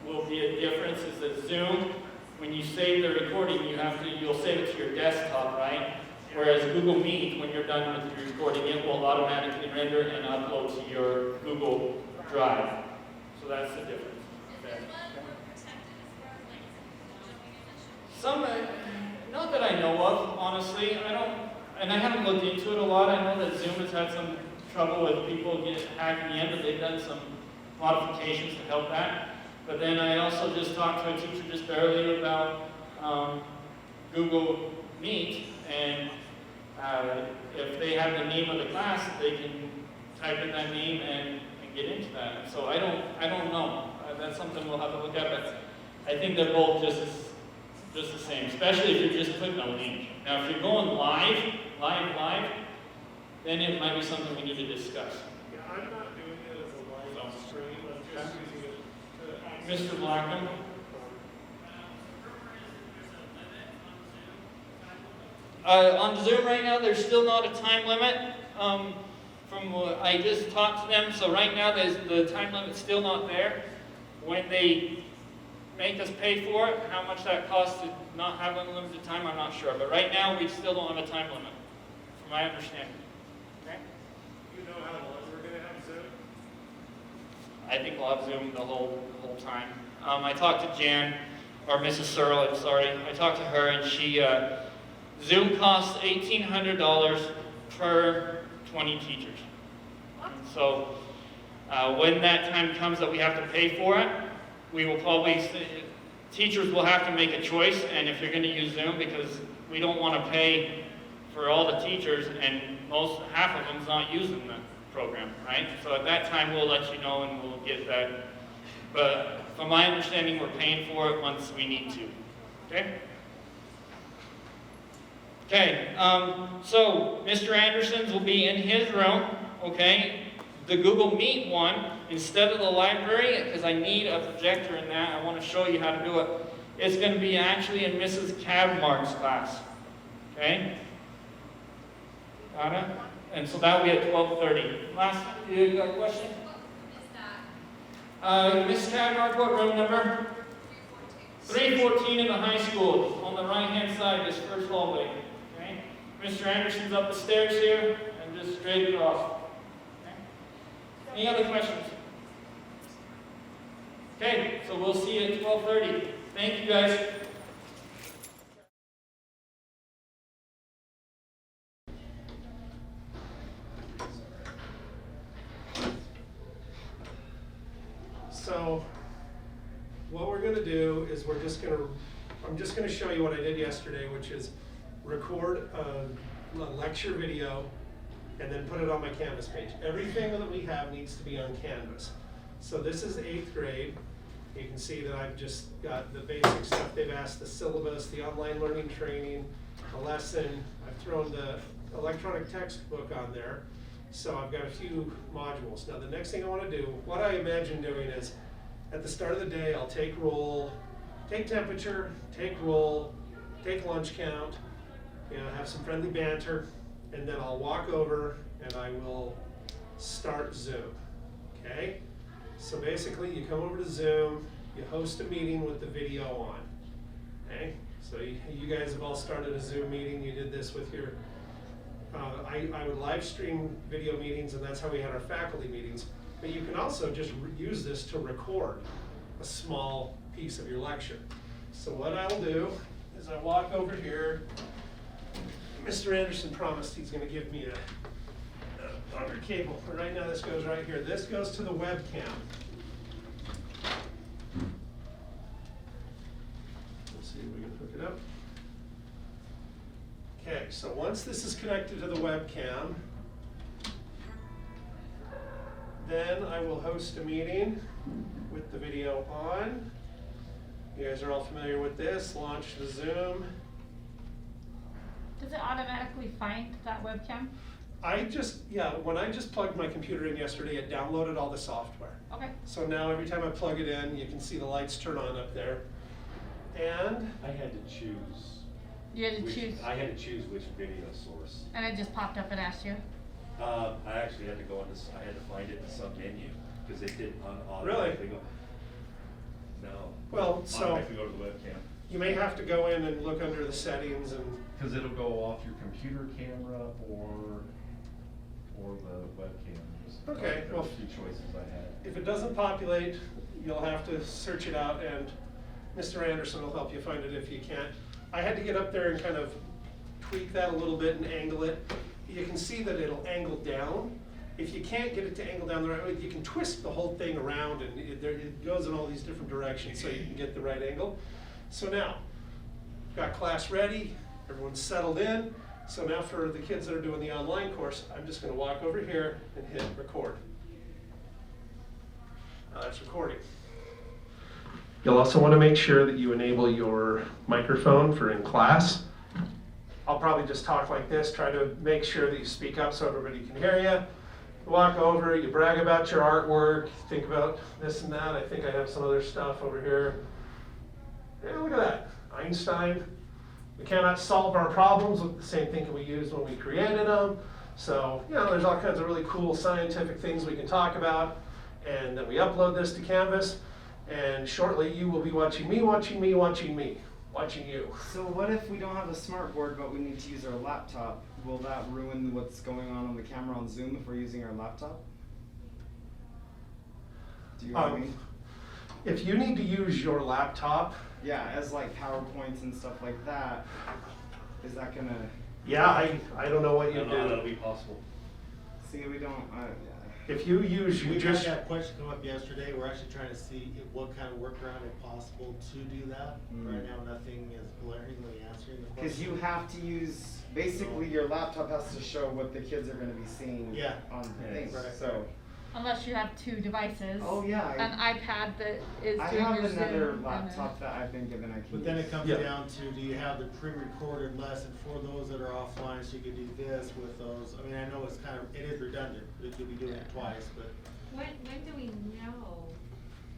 [SPEAKER 10] will be a difference is that Zoom, when you save the recording, you'll save it to your desktop, right? Whereas Google Meet, when you're done with your recording, it will automatically render and upload to your Google Drive. So that's the difference. Okay. Some, not that I know of, honestly. I haven't looked into it a lot. I know that Zoom has had some trouble with people hacking in, but they've done some modifications to help that. But then I also just talked to a teacher just barely about Google Meet, and if they have the name of the class, they can type in that name and get into that. And so I don't know. That's something we'll have to look at. But I think they're both just the same, especially if you're just putting a link. Now, if you're going live, then it might be something we need to discuss.
[SPEAKER 5] Yeah, I'm not doing it as a live stream. I'm just using it to access.
[SPEAKER 10] Mr. Blackham? On Zoom right now, there's still not a time limit. From what I just talked to them, so right now the time limit's still not there. When they make us pay for it, how much that costs to not have unlimited time, I'm not sure. But right now, we still don't have a time limit, from my understanding. Okay?
[SPEAKER 5] You know how long we're going to have Zoom?
[SPEAKER 10] I think we'll have Zoom the whole time. I talked to Jan, or Mrs. Searle, I'm sorry. I talked to her, and she, Zoom costs $1,800 per 20 teachers. And so when that time comes that we have to pay for it, we will probably, teachers will have to make a choice, and if you're going to use Zoom, because we don't want to pay for all the teachers, and half of them's not using the program, right? So at that time, we'll let you know and we'll get that. But from my understanding, we're paying for it once we need to, okay? Okay, so Mr. Anderson's will be in his room, okay? The Google Meet one, instead of the library, because I need a projector in that, I want to show you how to do it. It's going to be actually in Mrs. Cavmark's class, okay? Got it? And so that'll be at 12:30. Last, you got a question? Mrs. Cavmark, what room number? 314 in the high school, on the right-hand side, this first hallway. Okay? Mr. Anderson's up the stairs here, and just straight across. Okay? Any other questions? Okay, so we'll see you at 12:30. Thank you, guys.
[SPEAKER 11] So what we're going to do is I'm just going to show you what I did yesterday, which is record a lecture video and then put it on my Canvas page. Everything that we have needs to be on Canvas. So this is 8th grade. You can see that I've just got the basic stuff they've asked, the syllabus, the online learning training, a lesson. I've thrown the electronic textbook on there. So I've got a few modules. Now the next thing I want to do, what I imagine doing is, at the start of the day, I'll take roll, take temperature, take roll, take lunch count, have some friendly banter, and then I'll walk over and I will start Zoom, okay? So basically you come over to Zoom, you host a meeting with the video on, okay? So you guys have all started a Zoom meeting, you did this with your I would live stream video meetings, and that's how we had our faculty meetings. But you can also just use this to record a small piece of your lecture. So what I'll do is I walk over here. Mr. Anderson promised he's going to give me a longer cable. But right now this goes right here. This goes to the webcam. Let's see if we can hook it up. Okay, so once this is connected to the webcam, then I will host a meeting with the video on. You guys are all familiar with this. Launch the Zoom.
[SPEAKER 12] Does it automatically find that webcam?
[SPEAKER 11] When I just plugged my computer in yesterday, it downloaded all the software.
[SPEAKER 12] Okay.
[SPEAKER 11] So now every time I plug it in, you can see the lights turn on up there. And
[SPEAKER 13] I had to choose.
[SPEAKER 12] You had to choose.
[SPEAKER 13] I had to choose which video source.
[SPEAKER 12] And it just popped up and asked you?
[SPEAKER 13] I actually had to go into, I had to find it in some menu, because it didn't automatically go. No.
[SPEAKER 11] Well, so
[SPEAKER 13] automatically go to the webcam.
[SPEAKER 11] you may have to go in and look under the settings and.
[SPEAKER 13] Because it'll go off your computer camera or the webcam.
[SPEAKER 11] Okay,
[SPEAKER 13] There were a few choices I had.
[SPEAKER 11] If it doesn't populate, you'll have to search it out, and Mr. Anderson will help you find it if you can't. I had to get up there and kind of tweak that a little bit and angle it. You can see that it'll angle down. If you can't get it to angle down the right way, you can twist the whole thing around, and it goes in all these different directions so you can get the right angle. So now, got class ready, everyone's settled in. So now for the kids that are doing the online course, I'm just going to walk over here and hit record. Now that's recording. You'll also want to make sure that you enable your microphone for in class. I'll probably just talk like this, try to make sure that you speak up so everybody can hear you. You walk over, you brag about your artwork, think about this and that. I think I have some other stuff over here. Yeah, look at that, Einstein. We cannot solve our problems with the same thinking we used when we created them. So, there's all kinds of really cool scientific things we can talk about. And then we upload this to Canvas. And shortly you will be watching me, watching me, watching me, watching you.
[SPEAKER 14] So what if we don't have a smart board but we need to use our laptop? Will that ruin what's going on the camera on Zoom if we're using our laptop? Do you know what I mean?
[SPEAKER 11] If you need to use your laptop.
[SPEAKER 14] Yeah, as like PowerPoints and stuff like that, is that gonna?
[SPEAKER 11] Yeah, I don't know what you do.
[SPEAKER 13] That'll be possible.
[SPEAKER 14] See, we don't,
[SPEAKER 11] If you use,
[SPEAKER 15] We had that question come up yesterday. We're actually trying to see what kind of workaround is possible to do that. Right now, nothing is glaringly answering the question.
[SPEAKER 14] Because you have to use Basically, your laptop has to show what the kids are gonna be seeing
[SPEAKER 15] Yeah.
[SPEAKER 14] on the
[SPEAKER 13] Yeah,
[SPEAKER 14] thing,
[SPEAKER 15] right.
[SPEAKER 14] so.
[SPEAKER 12] Unless you have two devices.
[SPEAKER 14] Oh, yeah,
[SPEAKER 12] An iPad that is
[SPEAKER 14] I
[SPEAKER 12] doing
[SPEAKER 14] have
[SPEAKER 12] your
[SPEAKER 14] another
[SPEAKER 12] Zoom and
[SPEAKER 14] laptop that I've been given I can
[SPEAKER 15] But then
[SPEAKER 14] use.
[SPEAKER 15] it comes
[SPEAKER 3] Yeah.
[SPEAKER 15] down to, do you have the pre-recorded lesson for those that are offline, so you could do this with those? I mean, I know it's kind of, it is redundant, you could be doing it twice, but.
[SPEAKER 16] When do we know?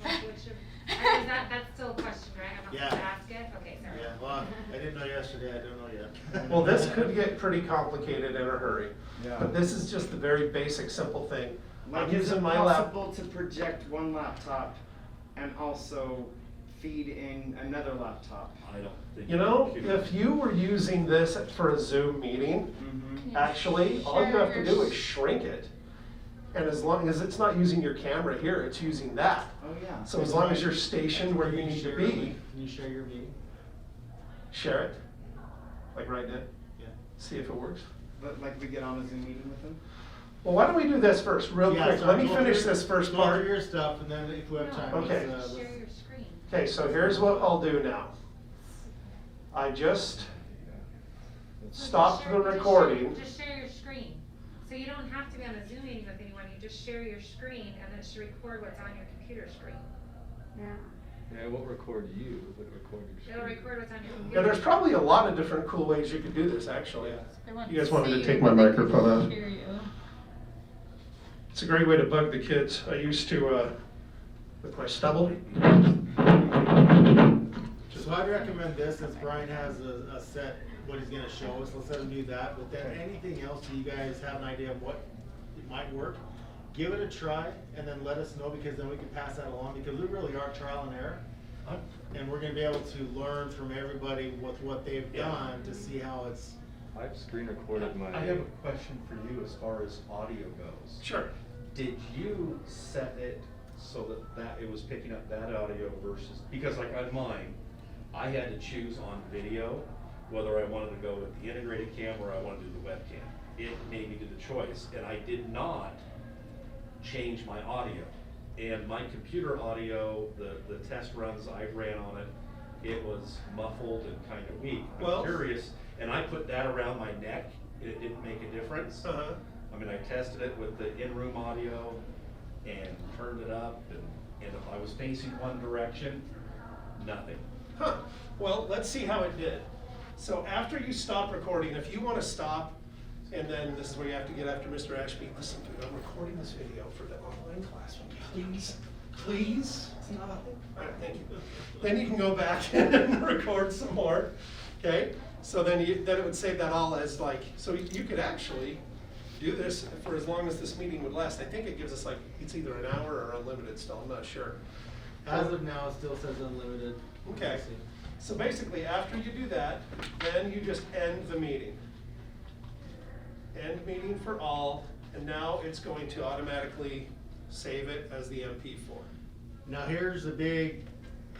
[SPEAKER 16] Like which of, I mean, that's still a question, right? I'm not
[SPEAKER 15] Yeah.
[SPEAKER 16] supposed to ask it? Okay, sorry.
[SPEAKER 15] Yeah, well, I didn't know yesterday, I don't know yet.
[SPEAKER 11] Well, this could get pretty complicated in a hurry,
[SPEAKER 14] Yeah.
[SPEAKER 11] but this is just the very basic, simple thing.
[SPEAKER 14] Like,
[SPEAKER 11] I'm
[SPEAKER 14] is it
[SPEAKER 11] using my lap.
[SPEAKER 14] possible to project one laptop and also feed in another laptop?
[SPEAKER 13] I don't think.
[SPEAKER 11] You know,
[SPEAKER 13] computer-
[SPEAKER 11] if you were using this for a Zoom meeting,
[SPEAKER 14] Mm-hmm.
[SPEAKER 11] actually, all you have to
[SPEAKER 12] Share
[SPEAKER 11] do
[SPEAKER 12] your
[SPEAKER 11] is shrink it. And as long as it's not using your camera here, it's using that.
[SPEAKER 14] Oh, yeah.
[SPEAKER 11] So as long as you're stationed where you
[SPEAKER 15] Can
[SPEAKER 11] need to
[SPEAKER 15] share
[SPEAKER 11] be,
[SPEAKER 15] it? Can you share your meeting?
[SPEAKER 11] share it. Like right now,
[SPEAKER 15] Yeah.
[SPEAKER 11] see if it works.
[SPEAKER 14] But like we get on a Zoom meeting with them?
[SPEAKER 11] Well, why don't we do this first, real
[SPEAKER 15] Yeah,
[SPEAKER 11] quick?
[SPEAKER 15] so
[SPEAKER 11] Let me
[SPEAKER 15] go
[SPEAKER 11] finish
[SPEAKER 15] through-
[SPEAKER 11] this first
[SPEAKER 15] go
[SPEAKER 11] part.
[SPEAKER 15] through your stuff, and then if we have time,
[SPEAKER 11] Okay.
[SPEAKER 15] let's,
[SPEAKER 16] Share your screen.
[SPEAKER 11] Okay, so here's what I'll do now. I just stopped the recording.
[SPEAKER 16] Just share your screen. So you don't have to be on a Zoom meeting with anyone, you just share your screen and then it should record what's on your computer screen.
[SPEAKER 9] Yeah.
[SPEAKER 17] Yeah, it won't record you, it would record your screen.
[SPEAKER 16] It'll record what's on your
[SPEAKER 11] Yeah,
[SPEAKER 16] computer.
[SPEAKER 11] there's probably a lot of different cool ways you could do this, actually.
[SPEAKER 12] They want
[SPEAKER 11] You guys want me to
[SPEAKER 12] see
[SPEAKER 11] take
[SPEAKER 12] you,
[SPEAKER 11] my
[SPEAKER 12] but they can
[SPEAKER 11] microphone out?
[SPEAKER 12] hear you.
[SPEAKER 11] It's a great way to bug the kids. I used to, with my stubble.
[SPEAKER 15] So I'd recommend this, since Brian has a set, what he's gonna show us, let's let him do that, but then anything else that you guys have an idea of what it might work, give it a try, and then let us know, because then we can pass that along, because we really are trial and error. And we're gonna be able to learn from everybody with what they've done to see how it's.
[SPEAKER 17] I've screen recorded my.
[SPEAKER 13] I have a question for you as far as audio goes.
[SPEAKER 11] Sure.
[SPEAKER 13] Did you set it so that it was picking up that audio versus, because like on mine, I had to choose on video whether I wanted to go with the integrated camera or I wanted to do the webcam. It made me do the choice, and I did not change my audio. And my computer audio, the test runs I ran on it, it was muffled and kind of weak.
[SPEAKER 11] Well-
[SPEAKER 13] I'm curious, and I put that around my neck, it didn't make a difference.
[SPEAKER 11] Uh-huh.
[SPEAKER 13] I mean, I tested it with the in-room audio and turned it up, and if I was facing one direction, nothing.
[SPEAKER 11] Huh, well, let's see how it did. So after you stop recording, if you want to stop, and then this is where you have to get after Mr. Ashby, listen, dude, I'm recording this video for the online class, please, please? All right, thank you. Then you can go back and record some more, okay? So then it would save that all as like, so you could actually do this for as long as this meeting would last. I think it gives us like, it's either an hour or unlimited still, I'm not sure.
[SPEAKER 15] As of now, it still says unlimited.
[SPEAKER 11] Okay,
[SPEAKER 15] We'll see.
[SPEAKER 11] so basically, after you do that, then you just end the meeting. End meeting for all, and now it's going to automatically save it as the MP4.
[SPEAKER 15] Now here's the big,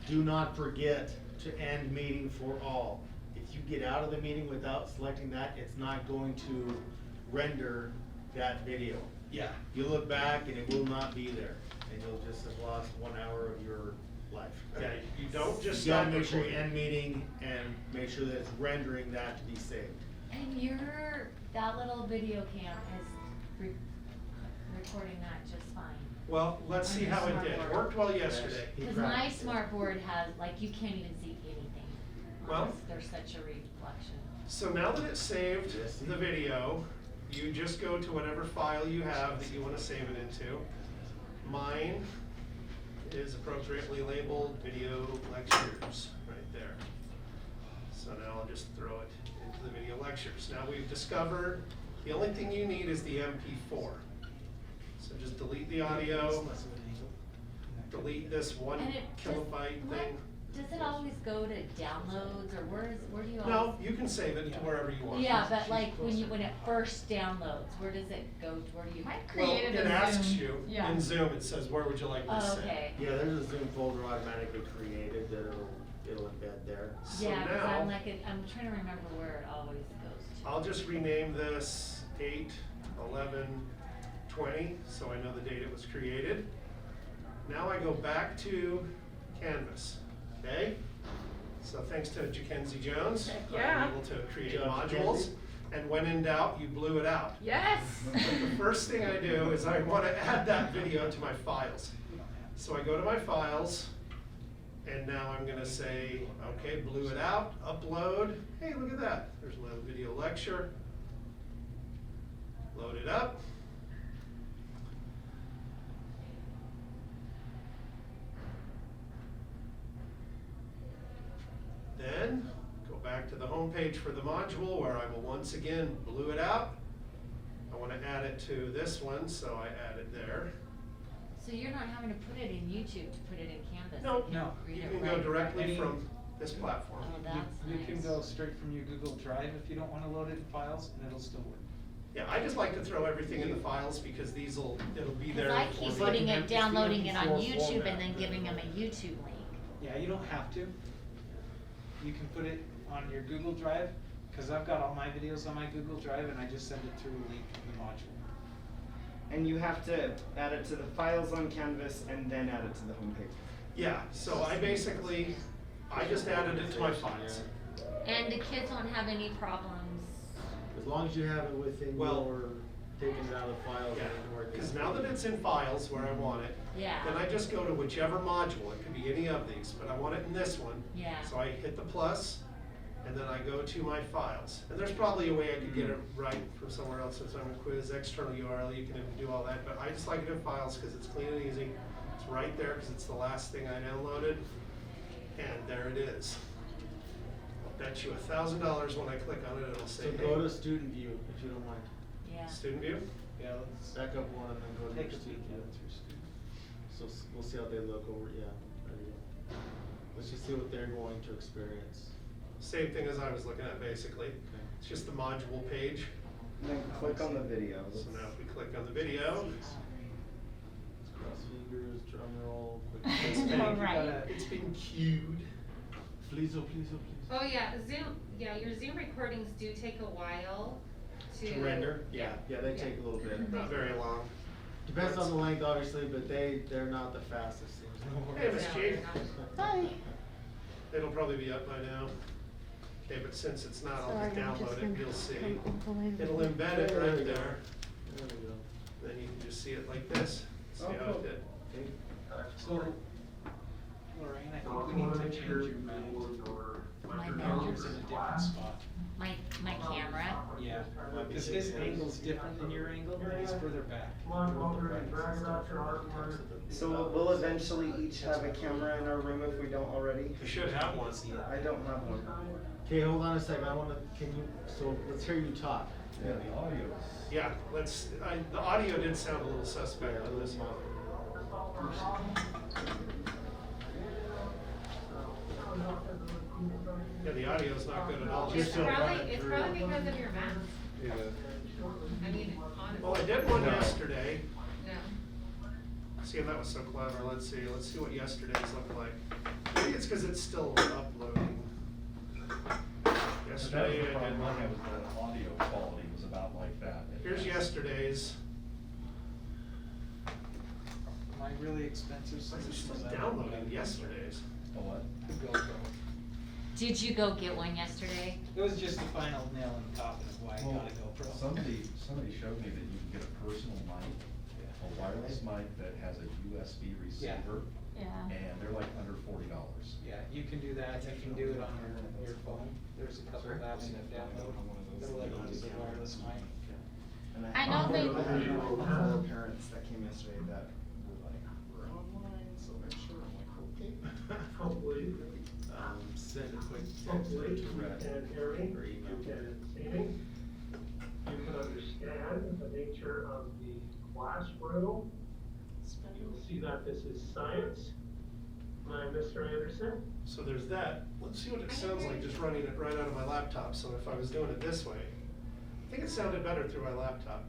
[SPEAKER 15] do not forget to end meeting for all. If you get out of the meeting without selecting that, it's not going to render that video.
[SPEAKER 11] Yeah.
[SPEAKER 15] You look back and it will not be there, and you'll just have lost 1 hour of your life.
[SPEAKER 11] Okay, you don't just
[SPEAKER 15] You gotta
[SPEAKER 11] stop
[SPEAKER 15] make sure you
[SPEAKER 11] recording.
[SPEAKER 15] end meeting and make sure that it's rendering that to be saved.
[SPEAKER 18] And that little video cam is recording that just fine.
[SPEAKER 11] Well, let's see how it did. It worked well yesterday.
[SPEAKER 18] Because my smart board has, like, you can't even see anything.
[SPEAKER 11] Well-
[SPEAKER 18] There's such a reflection.
[SPEAKER 11] So now that it's saved the video, you just go to whatever file you have that you want to save it into. Mine is appropriately labeled video lectures right there. So now I'll just throw it into the video lectures. Now we've discovered the only thing you need is the MP4. So just delete the audio, delete this 1
[SPEAKER 18] And it
[SPEAKER 11] kilobyte thing.
[SPEAKER 18] Does it always go to downloads, or where do you always?
[SPEAKER 11] No, you can save it to wherever you want.
[SPEAKER 18] Yeah, but like when it first downloads, where does it go to, where do you?
[SPEAKER 11] Well, it asks you in Zoom, it says, where would you like this
[SPEAKER 18] Oh,
[SPEAKER 11] set?
[SPEAKER 18] okay.
[SPEAKER 15] Yeah, there's a Zoom folder automatically created that it'll embed there.
[SPEAKER 11] So
[SPEAKER 18] Yeah, because
[SPEAKER 11] now,
[SPEAKER 18] I'm trying to remember where it always goes to.
[SPEAKER 11] I'll just rename this 8/11/20, so I know the date it was created. Now I go back to Canvas, okay? So thanks to Jackenzie Jones,
[SPEAKER 16] Yeah.
[SPEAKER 11] I'm able to create
[SPEAKER 15] Good job,
[SPEAKER 11] modules.
[SPEAKER 15] Jackenzie.
[SPEAKER 11] And when in doubt, you blew it out.
[SPEAKER 16] Yes.
[SPEAKER 11] The first thing I do is I want to add that video to my files. So I go to my files, and now I'm going to say, okay, blew it out, upload. Hey, look at that. There's my video lecture. Load it up. Then go back to the home page for the module where I will once again blew it out. I want to add it to this one, so I add it there.
[SPEAKER 18] So you're not having to put it in YouTube to put it in Canvas?
[SPEAKER 11] No,
[SPEAKER 19] No.
[SPEAKER 11] you can go directly from this platform.
[SPEAKER 18] Oh, that's
[SPEAKER 19] You can
[SPEAKER 18] nice.
[SPEAKER 19] go straight from your Google Drive if you don't wanna load it in files, and it'll still work.
[SPEAKER 11] Yeah, I just like to throw everything in the files because it'll be there.
[SPEAKER 18] Cause I
[SPEAKER 11] for
[SPEAKER 18] keep
[SPEAKER 11] me.
[SPEAKER 18] putting
[SPEAKER 19] like
[SPEAKER 18] it,
[SPEAKER 19] an
[SPEAKER 18] downloading it on
[SPEAKER 19] MP4
[SPEAKER 18] YouTube and
[SPEAKER 19] format.
[SPEAKER 18] then giving them a YouTube link.
[SPEAKER 19] Yeah, you don't have to. You can put it on your Google Drive, cause I've got all my videos on my Google Drive, and I just send it through a link in the module.
[SPEAKER 14] And you have to add it to the files on Canvas and then add it to the homepage.
[SPEAKER 11] Yeah, so I just added it to my files.
[SPEAKER 18] And the kids won't have any problems.
[SPEAKER 15] As long as you have it within
[SPEAKER 11] Well-
[SPEAKER 15] your, taking it out of the files.
[SPEAKER 11] Yeah,
[SPEAKER 15] and working.
[SPEAKER 11] because now that it's in files where I want it,
[SPEAKER 18] Yeah.
[SPEAKER 11] then I just go to whichever module, it could be any of these, but I want it in this one.
[SPEAKER 18] Yeah.
[SPEAKER 11] So I hit the plus, and then I go to my files. And there's probably a way I could get it right from somewhere else, since I'm a quiz, external URL, you can do all that, but I just like it in files because it's clean and easy. It's right there because it's the last thing I downloaded, and there it is. I'll bet you $1,000 when I click on it, it'll say,
[SPEAKER 15] So
[SPEAKER 11] hey,
[SPEAKER 15] go to student view if you don't mind.
[SPEAKER 18] Yeah.
[SPEAKER 11] student view.
[SPEAKER 19] Yeah, let's
[SPEAKER 15] Back up one and then go to
[SPEAKER 19] take
[SPEAKER 15] your
[SPEAKER 19] a peek
[SPEAKER 15] student
[SPEAKER 19] at
[SPEAKER 15] view.
[SPEAKER 19] it through student.
[SPEAKER 15] So we'll see how they look over, yeah, there you go. Let's just see what they're going to experience.
[SPEAKER 11] Same thing as I was looking at, basically.
[SPEAKER 15] Okay.
[SPEAKER 11] It's just the module page.
[SPEAKER 14] And then click on the video.
[SPEAKER 11] So now if we click on the video,
[SPEAKER 15] Cross fingers, drum roll, quick.
[SPEAKER 11] it's been queued.
[SPEAKER 15] Please, oh, please, oh, please.
[SPEAKER 16] Oh, yeah, Zoom, yeah, your Zoom recordings do take a while
[SPEAKER 11] To render?
[SPEAKER 15] Yeah, they take a little bit.
[SPEAKER 11] Not very long.
[SPEAKER 15] Depends on the length, obviously, but they're not the fastest.
[SPEAKER 11] Hey, Miss Chief.
[SPEAKER 18] Hi.
[SPEAKER 11] It'll probably be up by now. Okay, but since it's not, I'll just download it, you'll see. It'll embed it right there.
[SPEAKER 15] There we go.
[SPEAKER 11] Then you can just see it like this. See how it did.
[SPEAKER 19] So, Lorraine, I think we need to change your mount.
[SPEAKER 18] My
[SPEAKER 19] Your
[SPEAKER 18] mount?
[SPEAKER 19] mounter's in a different spot.
[SPEAKER 18] My camera?
[SPEAKER 19] Yeah, because his angle's different than your angle, and he's further back.
[SPEAKER 14] So we'll eventually each have a camera in our room if we don't already?
[SPEAKER 11] You should have one.
[SPEAKER 14] I don't have one.
[SPEAKER 15] Okay, hold on a second, so let's hear you talk.
[SPEAKER 13] Yeah, the audio.
[SPEAKER 11] Yeah, the audio did sound a little suspect on this one. Yeah, the audio's not good at all.
[SPEAKER 16] It's probably because of your mask.
[SPEAKER 13] Yeah.
[SPEAKER 16] I mean, honestly.
[SPEAKER 11] Well, I did one yesterday.
[SPEAKER 16] No.
[SPEAKER 11] See, that was so clever. Let's see what yesterday's looked like. Maybe it's because it's still uploading. Yesterday I did
[SPEAKER 13] That
[SPEAKER 11] one.
[SPEAKER 13] was the audio quality was about like that.
[SPEAKER 11] Here's yesterday's.
[SPEAKER 19] Am I really expensive?
[SPEAKER 11] Why is it still downloading yesterday's?
[SPEAKER 13] A what?
[SPEAKER 19] GoPro.
[SPEAKER 18] Did you go get one yesterday?
[SPEAKER 19] It was just the final nail in the coffin of why I
[SPEAKER 13] Well,
[SPEAKER 19] gotta GoPro.
[SPEAKER 13] somebody showed me that you can get a personal mic, a wireless mic that has a USB receiver.
[SPEAKER 18] Yeah.
[SPEAKER 13] And they're like under $40.
[SPEAKER 19] Yeah, you can do that, you can do it on your phone. There's a couple of apps you can download that'll let you use a wireless mic.
[SPEAKER 14] And
[SPEAKER 18] I know they-
[SPEAKER 14] Four parents that came yesterday that were like, we're online, so make sure, I'm like, okay.
[SPEAKER 11] Hopefully.
[SPEAKER 15] Send a quick text to Rhett or email.
[SPEAKER 20] You can understand the nature of the classroom. You'll see that this is science. Hi, Mr. Anderson.
[SPEAKER 11] So there's that. Let's see what it sounds like just running it right out of my laptop. So if I was doing it this way, I think it sounded better through my laptop.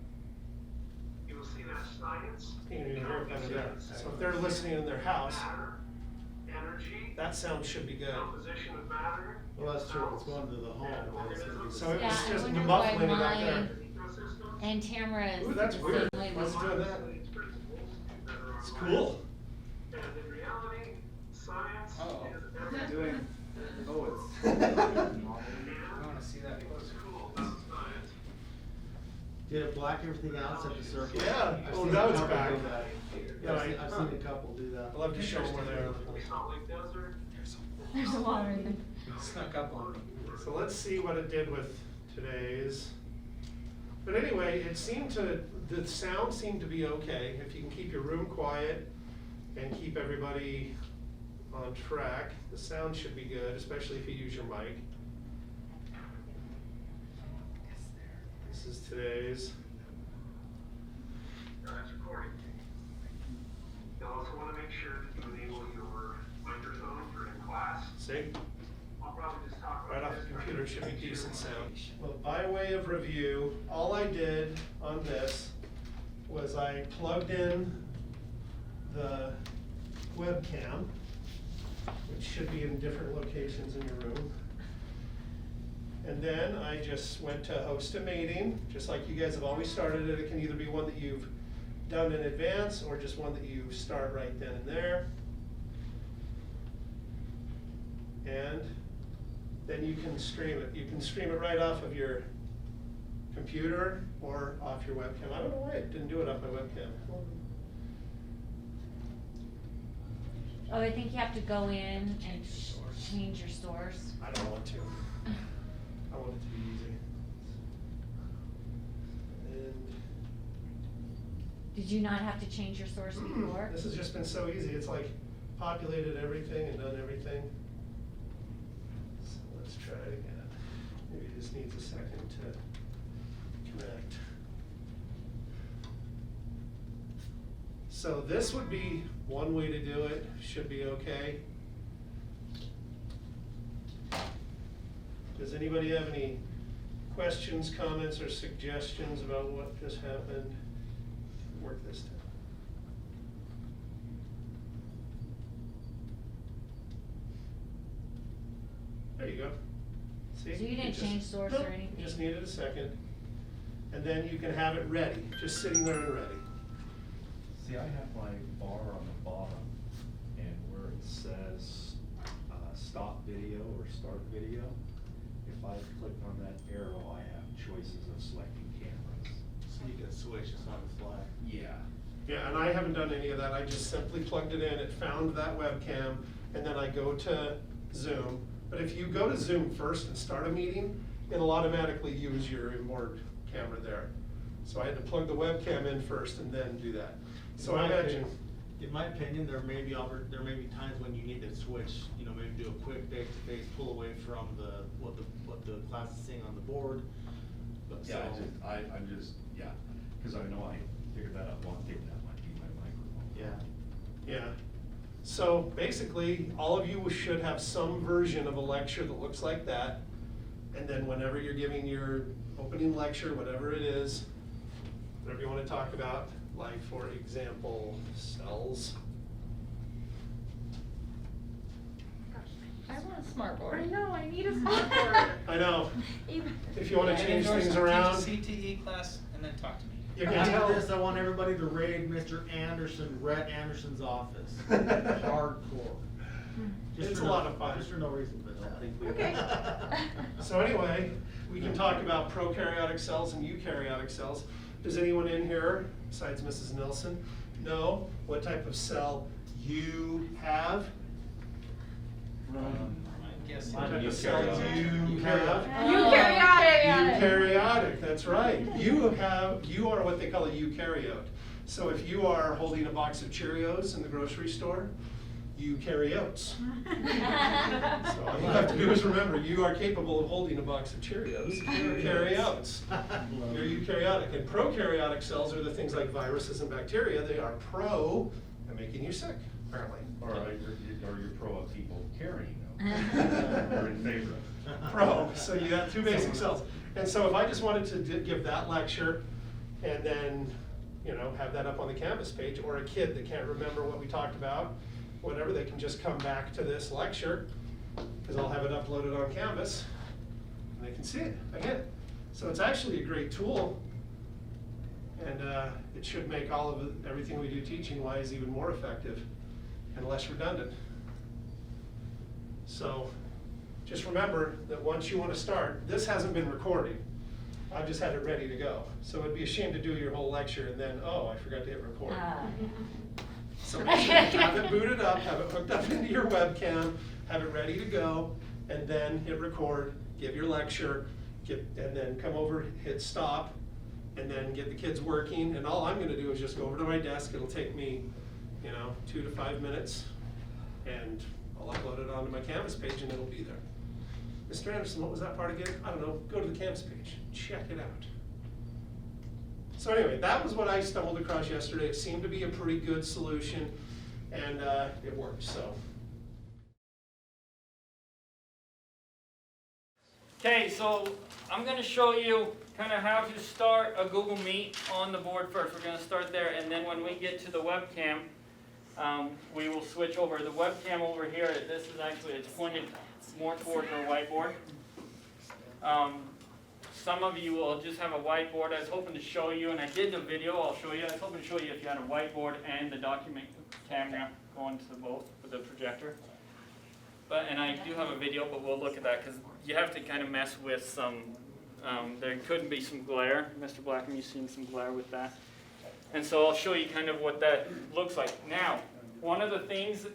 [SPEAKER 20] You'll see that science.
[SPEAKER 11] You can hear it better there. So if they're listening in their house,
[SPEAKER 20] Matter, energy,
[SPEAKER 11] that sound should be good.
[SPEAKER 20] composition of matter.
[SPEAKER 15] Well, that's true, it's going to the home, but it's gonna be.
[SPEAKER 11] So it
[SPEAKER 18] Yeah,
[SPEAKER 11] was
[SPEAKER 18] I
[SPEAKER 11] just
[SPEAKER 18] wonder
[SPEAKER 11] muffling
[SPEAKER 18] why
[SPEAKER 11] it out there.
[SPEAKER 18] mine and Tamara's
[SPEAKER 11] Ooh, that's
[SPEAKER 18] the
[SPEAKER 11] weird.
[SPEAKER 18] same way
[SPEAKER 11] Why's it
[SPEAKER 18] with
[SPEAKER 11] doing that? It's cool.
[SPEAKER 20] And in reality, science
[SPEAKER 19] Uh-oh.
[SPEAKER 20] is
[SPEAKER 14] Doing, oh, it's.
[SPEAKER 19] I wanna see that.
[SPEAKER 20] What's cool about science
[SPEAKER 15] Did it black everything out, set the circle?
[SPEAKER 11] Yeah.
[SPEAKER 15] I've
[SPEAKER 11] Oh,
[SPEAKER 15] seen
[SPEAKER 11] now
[SPEAKER 15] a
[SPEAKER 11] it's
[SPEAKER 15] couple
[SPEAKER 11] back.
[SPEAKER 15] do that.
[SPEAKER 11] Yeah,
[SPEAKER 15] I've seen a couple do that.
[SPEAKER 11] I'll have to show them where they are.
[SPEAKER 20] Salt Lake Desert.
[SPEAKER 12] There's a water in there.
[SPEAKER 19] Snuck up on me.
[SPEAKER 11] So let's see what it did with today's. But anyway, it seemed to, the sound seemed to be okay. If you can keep your room quiet and keep everybody on track, the sound should be good, especially if you use your mic. This is today's.
[SPEAKER 20] Now that's recording. You'll also want to make sure that you enable your microphone for in class.
[SPEAKER 11] See?
[SPEAKER 20] I'll probably just talk
[SPEAKER 11] Right
[SPEAKER 20] about
[SPEAKER 11] off
[SPEAKER 20] this.
[SPEAKER 11] the computer should be decent sound. Well, by way of review, all I did on this was I plugged in the webcam, which should be in different locations in your room. And then I just went to host a meeting, just like you guys have always started it. It can either be one that you've done in advance or just one that you start right then and there. And then you can stream it. You can stream it right off of your computer or off your webcam. I don't know why it didn't do it off my webcam.
[SPEAKER 18] Oh, I think you have to go in and change your source.
[SPEAKER 11] I don't want to. I want it to be easy. And
[SPEAKER 18] Did you not have to change your source before?
[SPEAKER 11] this has just been so easy. It's like populated everything and done everything. So let's try it again. Maybe it just needs a second to connect. So this would be one way to do it. Should be okay. Does anybody have any questions, comments, or suggestions about what just happened? Work this time. There you go. See?
[SPEAKER 18] So you didn't
[SPEAKER 11] just-
[SPEAKER 18] change source
[SPEAKER 11] Nope,
[SPEAKER 18] or anything?
[SPEAKER 11] you just needed a second. And then you can have it ready, just sitting there and ready.
[SPEAKER 13] See, I have my bar on the bottom, and where it says, stop video or start video, if I click on that arrow, I have choices of selecting cameras.
[SPEAKER 15] So you can switch, it's on the fly.
[SPEAKER 13] Yeah.
[SPEAKER 11] Yeah, and I haven't done any of that. I just simply plugged it in, it found that webcam, and then I go to Zoom. But if you go to Zoom first and start a meeting, it'll automatically use your inboard camera there. So I had to plug the webcam in first and then do that. So I imagine.
[SPEAKER 15] In my opinion, there may be times when you need to switch, you know, maybe do a quick face-to-face, pull away from what the class is seeing on the board. But
[SPEAKER 13] Yeah,
[SPEAKER 15] so-
[SPEAKER 13] I'm just, yeah, cause I know I figured that out, one thing that might be my microphone.
[SPEAKER 15] Yeah.
[SPEAKER 11] Yeah. So basically, all of you should have some version of a lecture that looks like that. And then whenever you're giving your opening lecture, whatever it is, whatever you want to talk about, like for example, cells.
[SPEAKER 12] I want a smart board.
[SPEAKER 7] I know, I need a smart board.
[SPEAKER 11] I know.
[SPEAKER 7] Even-
[SPEAKER 11] If you want to
[SPEAKER 19] I
[SPEAKER 11] change
[SPEAKER 19] endorse
[SPEAKER 11] things
[SPEAKER 19] it.
[SPEAKER 11] around.
[SPEAKER 19] Teach a CTE class and then talk to me.
[SPEAKER 11] You can
[SPEAKER 15] After
[SPEAKER 11] tell.
[SPEAKER 15] this, I want everybody to raid Mr. Anderson, Rhett Anderson's office. Hardcore. Just
[SPEAKER 11] It's
[SPEAKER 15] for
[SPEAKER 11] a
[SPEAKER 15] no-
[SPEAKER 11] lot of fun.
[SPEAKER 15] Just for no reason but that.
[SPEAKER 7] Okay.
[SPEAKER 11] So anyway, we can talk about prokaryotic cells and eukaryotic cells. Does anyone in here, besides Mrs. Nelson, know what type of cell you have?
[SPEAKER 19] I'm guessing.
[SPEAKER 11] What type of cell you have?
[SPEAKER 7] Eukaryotic.
[SPEAKER 11] Eukaryotic, that's right. You are what they call a eukaryote. So if you are holding a box of Cheerios in the grocery store, eukaryotes. So all you have to do is remember, you are capable of holding a box of Cheerios. Eukaryotes. You're eukaryotic. And prokaryotic cells are the things like viruses and bacteria. They are pro and making you sick, apparently.
[SPEAKER 13] Or you're pro of people carrying them, or in favor of.
[SPEAKER 11] Pro. So you got two basic cells. And so if I just wanted to give that lecture and then, you know, have that up on the Canvas page, or a kid that can't remember what we talked about, whatever, they can just come back to this lecture, because I'll have it uploaded on Canvas, and they can see it again. So it's actually a great tool, and it should make all of everything we do teaching-wise even more effective and less redundant. So just remember that once you want to start, this hasn't been recording. I just had it ready to go. So it'd be a shame to do your whole lecture and then, oh, I forgot to hit record. So make sure you have it booted up, have it hooked up into your webcam, have it ready to go, and then hit record, give your lecture, and then come over, hit stop, and then get the kids working. And all I'm gonna do is just go over to my desk. It'll take me, 2 to 5 minutes, and I'll upload it onto my Canvas page and it'll be there. Mr. Anderson, what was that part again? I don't know, go to the Canvas page, check it out. So anyway, that was what I stumbled across yesterday. It seemed to be a pretty good solution, and it worked, so.
[SPEAKER 10] Okay, so I'm going to show you kind of how to start a Google Meet on the board first. We're going to start there, and then when we get to the webcam, we will switch over. The webcam over here, this is actually, it's pointed more towards our whiteboard. Some of you will just have a whiteboard. I was hoping to show you, and I did the video, I'll show you. I was hoping to show you if you had a whiteboard and the document camera going to both with the projector. And I do have a video, but we'll look at that because you have to kind of mess with some, there could be some glare. Mr. Blackham, you've seen some glare with that. And so I'll show you kind of what that looks like. Now, one of the things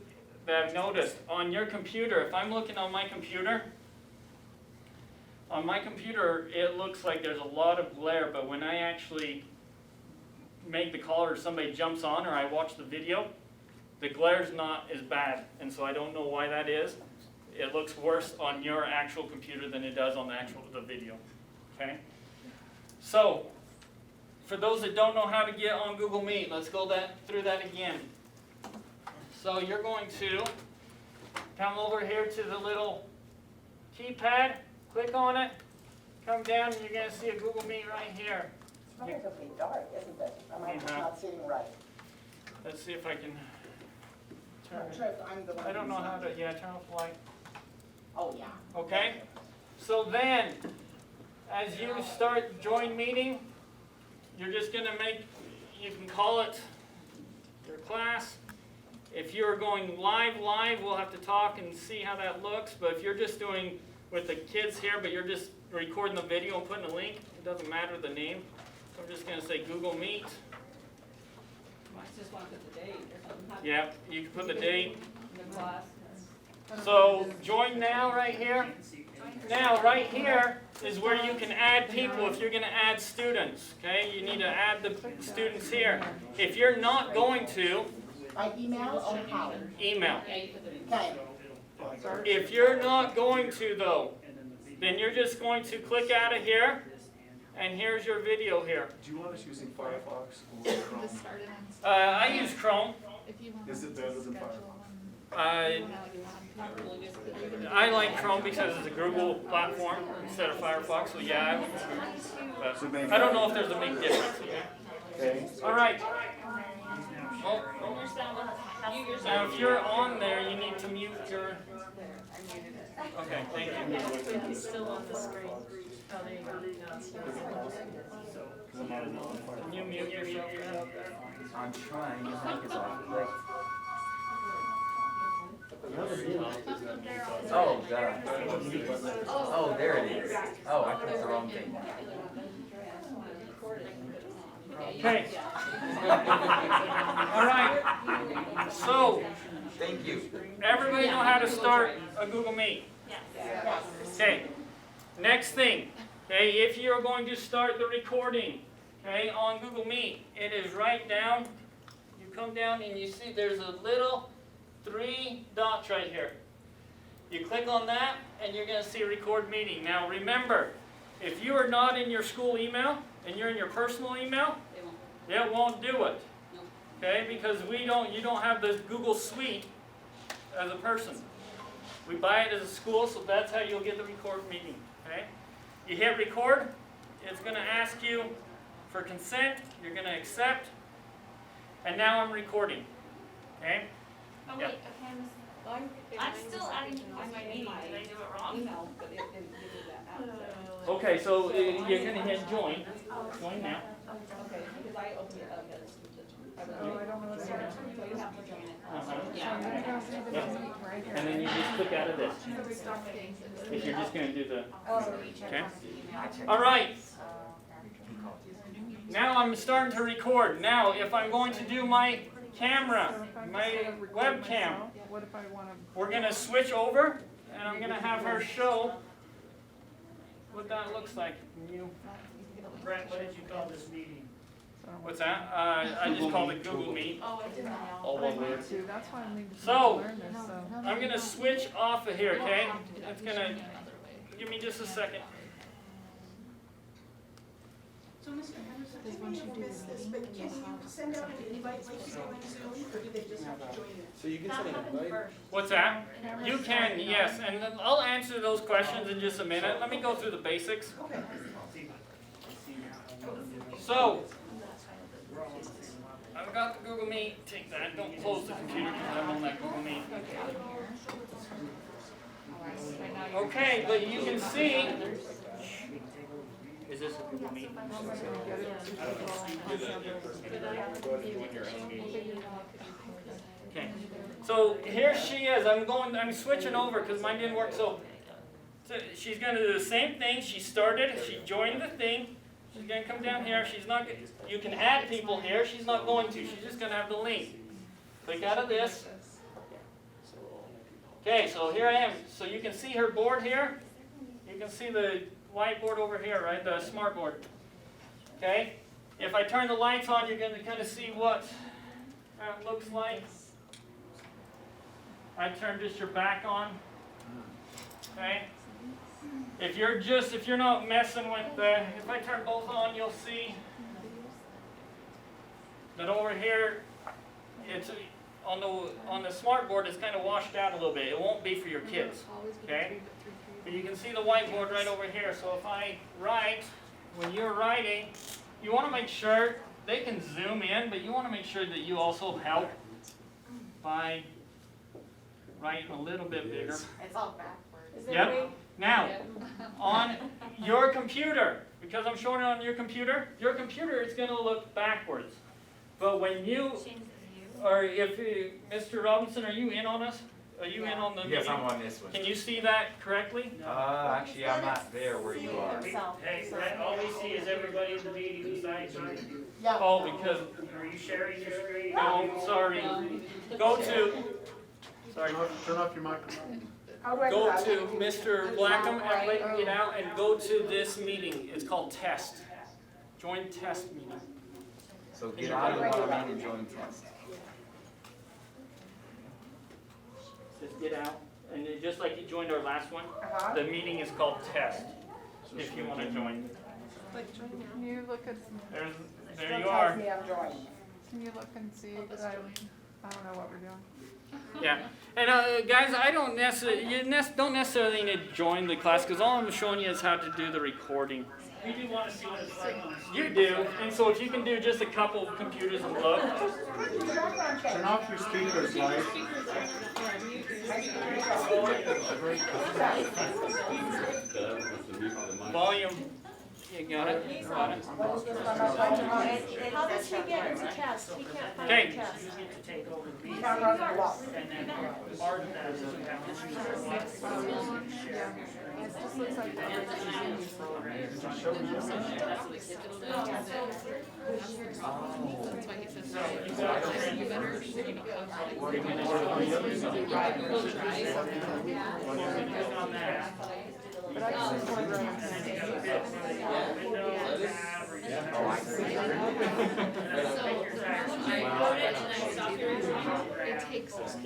[SPEAKER 10] that I've noticed on your computer, if I'm looking on my computer, it looks like there's a lot of glare, but when I actually make the call or somebody jumps on or I watch the video, the glare's not as bad, and so I don't know why that is. It looks worse on your actual computer than it does on the video, okay? So, for those that don't know how to get on Google Meet, let's go through that again. So you're going to come over here to the little keypad, click on it, come down, and you're going to see a Google Meet right here.
[SPEAKER 21] It's relatively dark, isn't it? I'm just not sitting right.
[SPEAKER 10] Let's see if I can turn it.
[SPEAKER 21] I'm the one
[SPEAKER 10] I don't know how to,
[SPEAKER 21] who's-
[SPEAKER 10] turn off the light.
[SPEAKER 21] Oh, yeah.
[SPEAKER 10] Okay? So then, as you start join meeting, you're just going to you can call it your class. If you're going live, we'll have to talk and see how that looks. But if you're just doing with the kids here, but you're just recording the video and putting a link, it doesn't matter the name. So I'm just going to say Google Meet.
[SPEAKER 7] I just want to put the date or something.
[SPEAKER 10] Yeah, you can put the date.
[SPEAKER 7] The class.
[SPEAKER 10] So join now right here. Now right here is where you can add people if you're going to add students. Okay, you need to add the students here. If you're not going to,
[SPEAKER 21] By email or how?
[SPEAKER 10] email.
[SPEAKER 21] Okay.
[SPEAKER 10] If you're not going to though, then you're just going to click out of here, and here's your video here.
[SPEAKER 17] Do you want us using Firefox or Chrome?
[SPEAKER 10] I use Chrome.
[SPEAKER 17] Is it better than Firefox?
[SPEAKER 10] I like Chrome because it's a Google platform instead of Firefox, so yeah, I don't know if there's a big difference.
[SPEAKER 17] Okay.
[SPEAKER 10] All right. Now, if you're on there, you need to mute your... Okay, thank you.
[SPEAKER 7] He's still on the screen. Oh, there you go.
[SPEAKER 10] Can you mute yourself?
[SPEAKER 22] I'm trying, his mic is off. Oh, God. Oh, there it is. Oh, I clicked the wrong thing.
[SPEAKER 10] Okay. All right. So,
[SPEAKER 22] thank you.
[SPEAKER 10] Everybody know how to start a Google Meet? Okay. Next thing. Okay, if you're going to start the recording, okay, on Google Meet, it is right down. You come down and you see there's a little 3 dots right here. You click on that and you're going to see record meeting. Now remember, if you are not in your school email and you're in your personal email, it won't do it. Okay, because you don't have the Google Suite as a person. We buy it as a school, so that's how you'll get the record meeting. Okay? You hit record, it's going to ask you for consent, you're going to accept, and now I'm recording. Okay?
[SPEAKER 8] Oh,
[SPEAKER 10] Yeah.
[SPEAKER 8] wait, I'm still adding you to my meeting. Did I do it wrong?
[SPEAKER 7] No, but it didn't give me that out.
[SPEAKER 10] Okay, so you're going to hit join. Join now.
[SPEAKER 7] Okay, because I opened it up as, Oh, I don't know what's going on.
[SPEAKER 9] You have to join it.
[SPEAKER 10] Uh-huh.
[SPEAKER 7] Yeah. I'm gonna go see the meeting right here.
[SPEAKER 10] And then you just click out of this.
[SPEAKER 7] Oh,
[SPEAKER 10] If you're just gonna do the,
[SPEAKER 9] you check
[SPEAKER 10] okay?
[SPEAKER 9] on the email.
[SPEAKER 10] All right. Now I'm starting to record. Now, if I'm going to do my camera, my webcam,
[SPEAKER 7] What if I wanna?
[SPEAKER 10] we're gonna switch over, and I'm gonna have her show what that looks like.
[SPEAKER 2] Brett, what did you call this meeting?
[SPEAKER 10] What's that? I just called it Google Meet.
[SPEAKER 9] Oh, I didn't know.
[SPEAKER 10] All
[SPEAKER 7] But I
[SPEAKER 10] one word.
[SPEAKER 7] need to, that's why I need to
[SPEAKER 10] So,
[SPEAKER 7] learn this, so.
[SPEAKER 10] I'm gonna switch off of here, okay? It's gonna, give me just a second.
[SPEAKER 21] So, Mr. Henderson, I may have missed this, but can you send out an invite like you do in Zoom, or do they just have to join it?
[SPEAKER 6] So you can send an invite?
[SPEAKER 10] What's that? You can, yes, and then I'll answer those questions in just a minute. Let me go through the basics.
[SPEAKER 21] Okay.
[SPEAKER 10] So, I've got the Google Meet. Take that. Don't close the computer because I'm on that Google Meet. Okay, but you can see. Is this a Google Meet? Okay. So here she is. I'm switching over because mine didn't work. So she's going to do the same thing. She started. She joined the thing. She's going to come down here. She's not. You can add people here. She's not going to. She's just going to have the link. Click out of this. Okay. So here I am. So you can see her board here. You can see the whiteboard over here, right? The smart board. Okay. If I turn the lights on, you're going to kind of see what it looks like. I turn just your back on. Okay. If you're not messing with if I turn both on, you'll see that over here, it's on the smart board, it's kind of washed out a little bit. It won't be for your kids. Okay. But you can see the whiteboard right over here. So if I write, when you're writing, you want to make sure they can zoom in, but you want to make sure that you also help by writing a little bit bigger.
[SPEAKER 9] It's all backwards.
[SPEAKER 10] Yep. Now, on your computer, because I'm showing it on your computer is going to look backwards. But when you, or if Mr. Robinson, are you in on us? Are you in on the
[SPEAKER 22] Yes,
[SPEAKER 10] meeting?
[SPEAKER 22] I'm on this one.
[SPEAKER 10] Can you see that correctly?
[SPEAKER 22] Actually, I'm not there where you are.
[SPEAKER 2] Hey, Brett, all we see is everybody in the meeting besides you.
[SPEAKER 9] Yeah.
[SPEAKER 10] Oh, because,
[SPEAKER 2] Are you sharing your screen?
[SPEAKER 10] no, sorry. Go to, sorry.
[SPEAKER 17] Turn off your microphone.
[SPEAKER 9] How do I do
[SPEAKER 10] Go
[SPEAKER 9] that?
[SPEAKER 10] to Mr. Blackham and get out and go to this meeting. It's called test. Join test meeting.
[SPEAKER 22] So get out of the one and join test.
[SPEAKER 10] Just get out. And then just like you joined our last one,
[SPEAKER 9] Uh-huh.
[SPEAKER 10] the meeting is called test. If you want to join.
[SPEAKER 7] Can you look at,
[SPEAKER 10] There
[SPEAKER 21] Still
[SPEAKER 10] you
[SPEAKER 21] tells
[SPEAKER 10] are.
[SPEAKER 21] me I'm joined.
[SPEAKER 7] can you look and see, I don't know what we're doing.
[SPEAKER 10] Yeah. And guys, I don't necessarily, don't necessarily need to join the class because all I'm showing you is how to do the recording.
[SPEAKER 2] We do want to see what it's like on the
[SPEAKER 10] You do, and so if you can do just a couple of computers and look.
[SPEAKER 17] Turn off your speakers, right?
[SPEAKER 10] Volume. You got it? Got it.
[SPEAKER 21] How does he get into test? He can't find
[SPEAKER 10] Okay.
[SPEAKER 21] the test.
[SPEAKER 2] You get to take over the meeting.
[SPEAKER 21] Camera's blocked.
[SPEAKER 2] And then part of that is you have to choose your one.
[SPEAKER 7] Yeah, it just looks like. But I just want to
[SPEAKER 12] It takes us an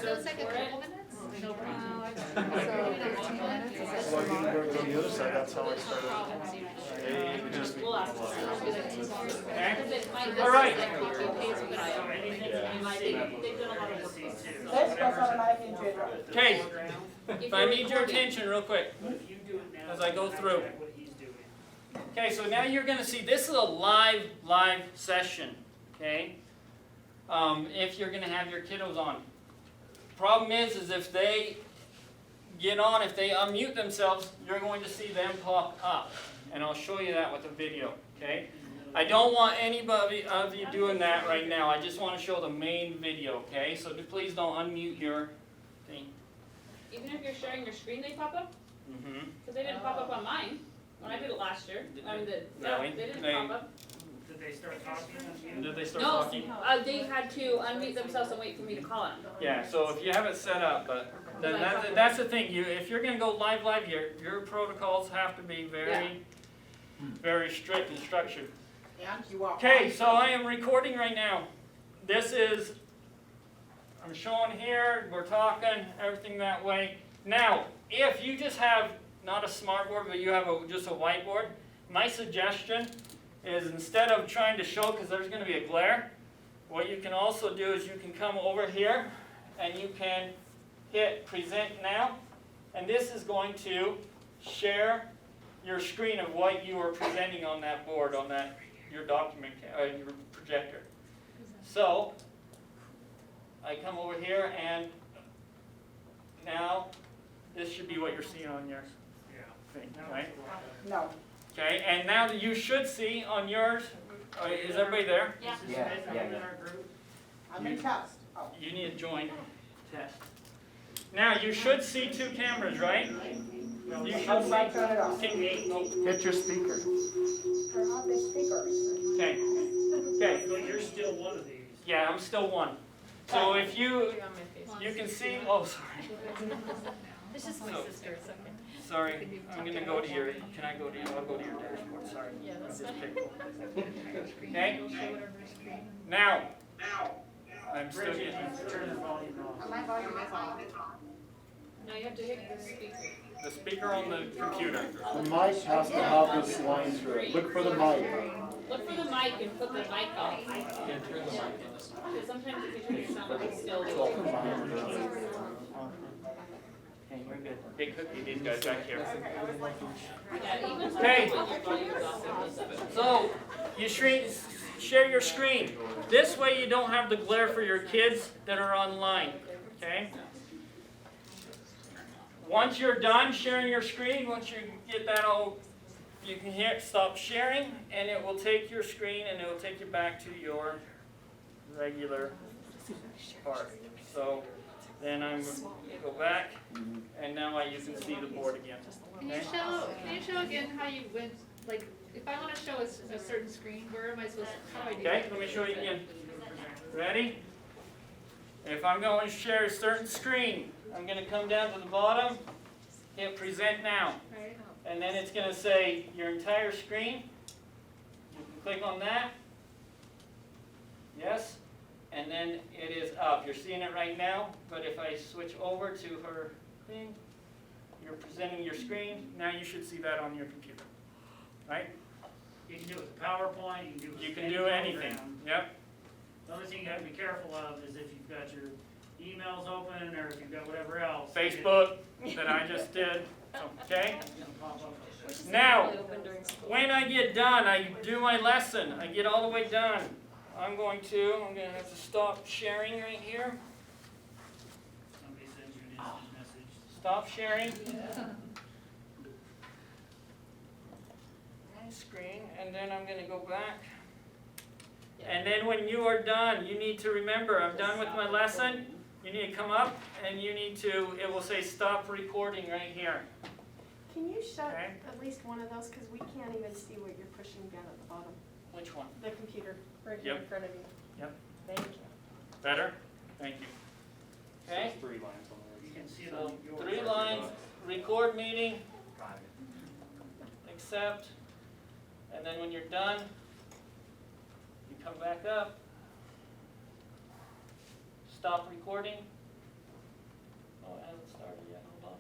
[SPEAKER 12] So it's like a couple minutes? No problem.
[SPEAKER 7] So 15 minutes, is that
[SPEAKER 17] Well, you can
[SPEAKER 7] tomorrow?
[SPEAKER 17] go to the other side, that's how I started. It just.
[SPEAKER 10] All right.
[SPEAKER 21] This goes automatically into your drive.
[SPEAKER 10] Okay. If I need your attention real quick as I go through. Okay, so now you're going to see this is a live session. Okay. If you're going to have your kiddos on. Problem is if they get on, if they unmute themselves, you're going to see them pop up. And I'll show you that with a video, okay? I don't want anybody of you doing that right now. I just want to show the main video, okay? So please don't unmute your thing.
[SPEAKER 1] Even if you're sharing your screen, they pop up?
[SPEAKER 10] Mm-hmm.
[SPEAKER 1] Because they didn't pop up on mine when I did it last year.
[SPEAKER 10] Really?
[SPEAKER 1] They didn't pop up.
[SPEAKER 2] Did they start talking?
[SPEAKER 10] Did they start
[SPEAKER 1] No,
[SPEAKER 10] talking?
[SPEAKER 1] they had to unmute themselves and wait for me to call them.
[SPEAKER 10] Yeah, so if you have it set up, but then that's the thing. If you're going to go live, your protocols have to be very strict and structured. Okay, so I am recording right now. This is, I'm showing here, we're talking, everything that way. Now, if you just have, not a smart board, but you have just a whiteboard, my suggestion is instead of trying to show, because there's going to be a glare, what you can also do is you can come over here and you can hit present now, and this is going to share your screen of what you are presenting on that board, on that your document, your projector. So I come over here and now this should be what you're seeing on your thing, right?
[SPEAKER 21] No.
[SPEAKER 10] Okay, and now that you should see on yours, is everybody there?
[SPEAKER 21] Yeah. I'm in test. Oh.
[SPEAKER 10] You need to join test. Now you should see two cameras, right? You should see.
[SPEAKER 3] Hit your speaker.
[SPEAKER 21] Turn on the speakers.
[SPEAKER 10] Okay. Okay.
[SPEAKER 2] But you're still one of these.
[SPEAKER 10] Yeah, I'm still one. So if you can see. Oh, sorry.
[SPEAKER 18] This is my sister. It's okay.
[SPEAKER 10] Sorry, I'm gonna go to your. Can I go to your? I'll go to your dashboard. Sorry.
[SPEAKER 18] Yeah, that's
[SPEAKER 10] Just
[SPEAKER 18] fine.
[SPEAKER 10] pick. Okay. Now. I'm still getting.
[SPEAKER 2] Turn the volume off.
[SPEAKER 21] My volume is on.
[SPEAKER 1] Now you have to hit the speaker.
[SPEAKER 10] The speaker on the computer.
[SPEAKER 3] The mic has to have this line through it. Look for the mic.
[SPEAKER 1] Look for the mic and put the mic off. Because sometimes if you turn your sound up, still.
[SPEAKER 10] Okay, we're good. Big cookie, these guys back here.
[SPEAKER 1] Yeah, even
[SPEAKER 10] Okay.
[SPEAKER 1] when your volume is off, it does it.
[SPEAKER 10] So you share your screen. This way you don't have the glare for your kids that are online. Okay. Once you're done sharing your screen, once you get that all, you can hit stop sharing, and it will take your screen and it will take you back to your regular part. So then I'm going to go back, and now you can see the board again.
[SPEAKER 12] Can you show again how you went, like, if I want to show a certain screen, where am I supposed to, how do I do that?
[SPEAKER 10] Okay, let me show you again. Ready? If I'm going to share a certain screen, I'm going to come down to the bottom, hit present now.
[SPEAKER 12] Right.
[SPEAKER 10] And then it's going to say your entire screen. You can click on that. Yes. And then it is up. You're seeing it right now, but if I switch over to her thing, you're presenting your screen. Now you should see that on your computer. Right?
[SPEAKER 2] You can do it with PowerPoint,
[SPEAKER 10] You can do anything. Yep.
[SPEAKER 2] The only thing you gotta be careful of is if you've got your emails open or if you've got whatever else.
[SPEAKER 10] Facebook that I just did. Okay? Now, when I get done, I do my lesson. I get all the way done. I'm going to have to stop sharing right here.
[SPEAKER 2] Somebody sends you an instant message.
[SPEAKER 10] Stop sharing. My screen, and then I'm going to go back. And then when you are done, you need to remember, I'm done with my lesson. You need to come up and you need to, it will say stop recording right here.
[SPEAKER 21] Can you shut
[SPEAKER 10] Okay.
[SPEAKER 21] at least one of those, because we can't even see what you're pushing down at the bottom?
[SPEAKER 10] Which one?
[SPEAKER 21] The computer, right here in
[SPEAKER 10] Yep.
[SPEAKER 21] front of you.
[SPEAKER 10] Yep.
[SPEAKER 21] Thank you.
[SPEAKER 10] Better? Thank you. Okay?
[SPEAKER 2] You can see it
[SPEAKER 10] So
[SPEAKER 2] on your.
[SPEAKER 10] 3 lines, record meeting, accept, and then when you're done, you come back up, stop recording. Oh, it hasn't started yet, hold on.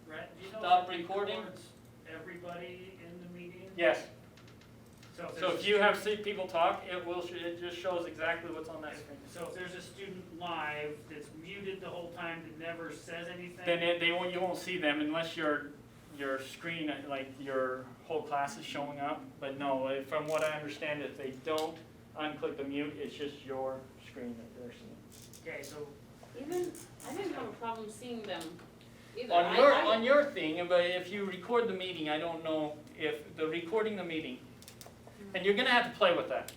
[SPEAKER 2] Rhett, do you know
[SPEAKER 10] Stop
[SPEAKER 2] if it
[SPEAKER 10] recording.
[SPEAKER 2] records everybody in the meeting?
[SPEAKER 10] Yes.
[SPEAKER 2] So
[SPEAKER 10] So if you have seen people talk, it just shows exactly what's on that screen.
[SPEAKER 2] So if there's a student live that's muted the whole time that never says anything?
[SPEAKER 10] Then you won't see them unless your screen, like your whole class is showing up. But no, from what I understand, if they don't unclick the mute, it's just your screen that they're seeing.
[SPEAKER 2] Okay, so
[SPEAKER 1] Even, I didn't have a problem problem seeing them either.
[SPEAKER 10] On your thing, but if you record the meeting, I don't know if the recording the meeting, and you're gonna have to play with that.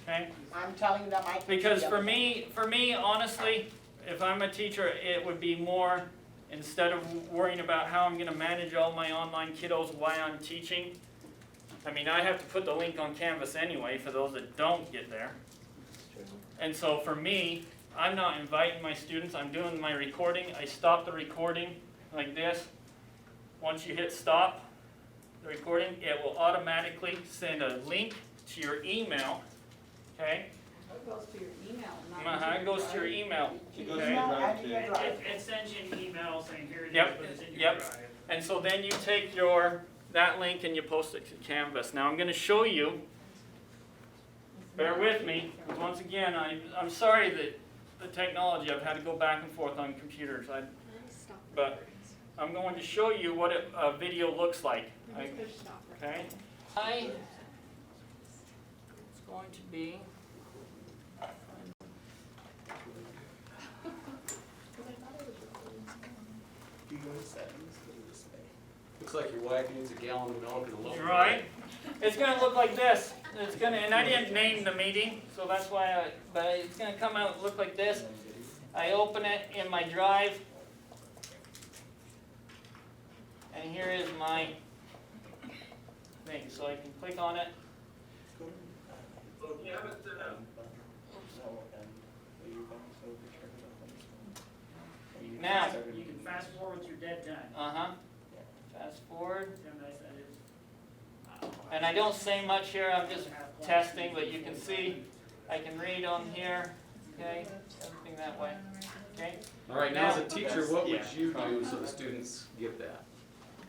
[SPEAKER 10] Okay?
[SPEAKER 4] I'm telling them I can.
[SPEAKER 10] Because for me, honestly, if I'm a teacher, it would be more, instead of worrying about how I'm gonna manage all my online kiddos while I'm teaching. I mean, I have to put the link on Canvas anyway for those that don't get there. And so for me, I'm not inviting my students, I'm doing my recording. I stop the recording like this. Once you hit stop the recording, it will automatically send a link to your email. Okay?
[SPEAKER 1] It goes to your email,
[SPEAKER 10] It goes to your email.
[SPEAKER 2] It sends you an email saying here it is,
[SPEAKER 10] Yep,
[SPEAKER 2] but it's in your
[SPEAKER 10] yep.
[SPEAKER 2] drive.
[SPEAKER 10] And so then you take that link and you post it to Canvas. Now I'm going to show you, bear with me, because once again, I'm sorry that the technology, I've had to go back and forth on computers. But I'm going to show you what a video looks like. Okay? It's going to be...
[SPEAKER 6] Looks like your wife needs a gallon of milk and a little.
[SPEAKER 10] Right. It's going to look like this. It's going to, and I didn't name the meeting, so that's why but it's going to come out and look like this. I open it in my drive. And here is my thing. So I can click on it. Now,
[SPEAKER 2] You can fast forward your dead time.
[SPEAKER 10] Fast forward.
[SPEAKER 2] See how nice that is?
[SPEAKER 10] And I don't say much here, I'm just testing, but you can see, I can read on here, okay, everything that way, okay?
[SPEAKER 6] All right, now as a teacher, what would you do so the students get that?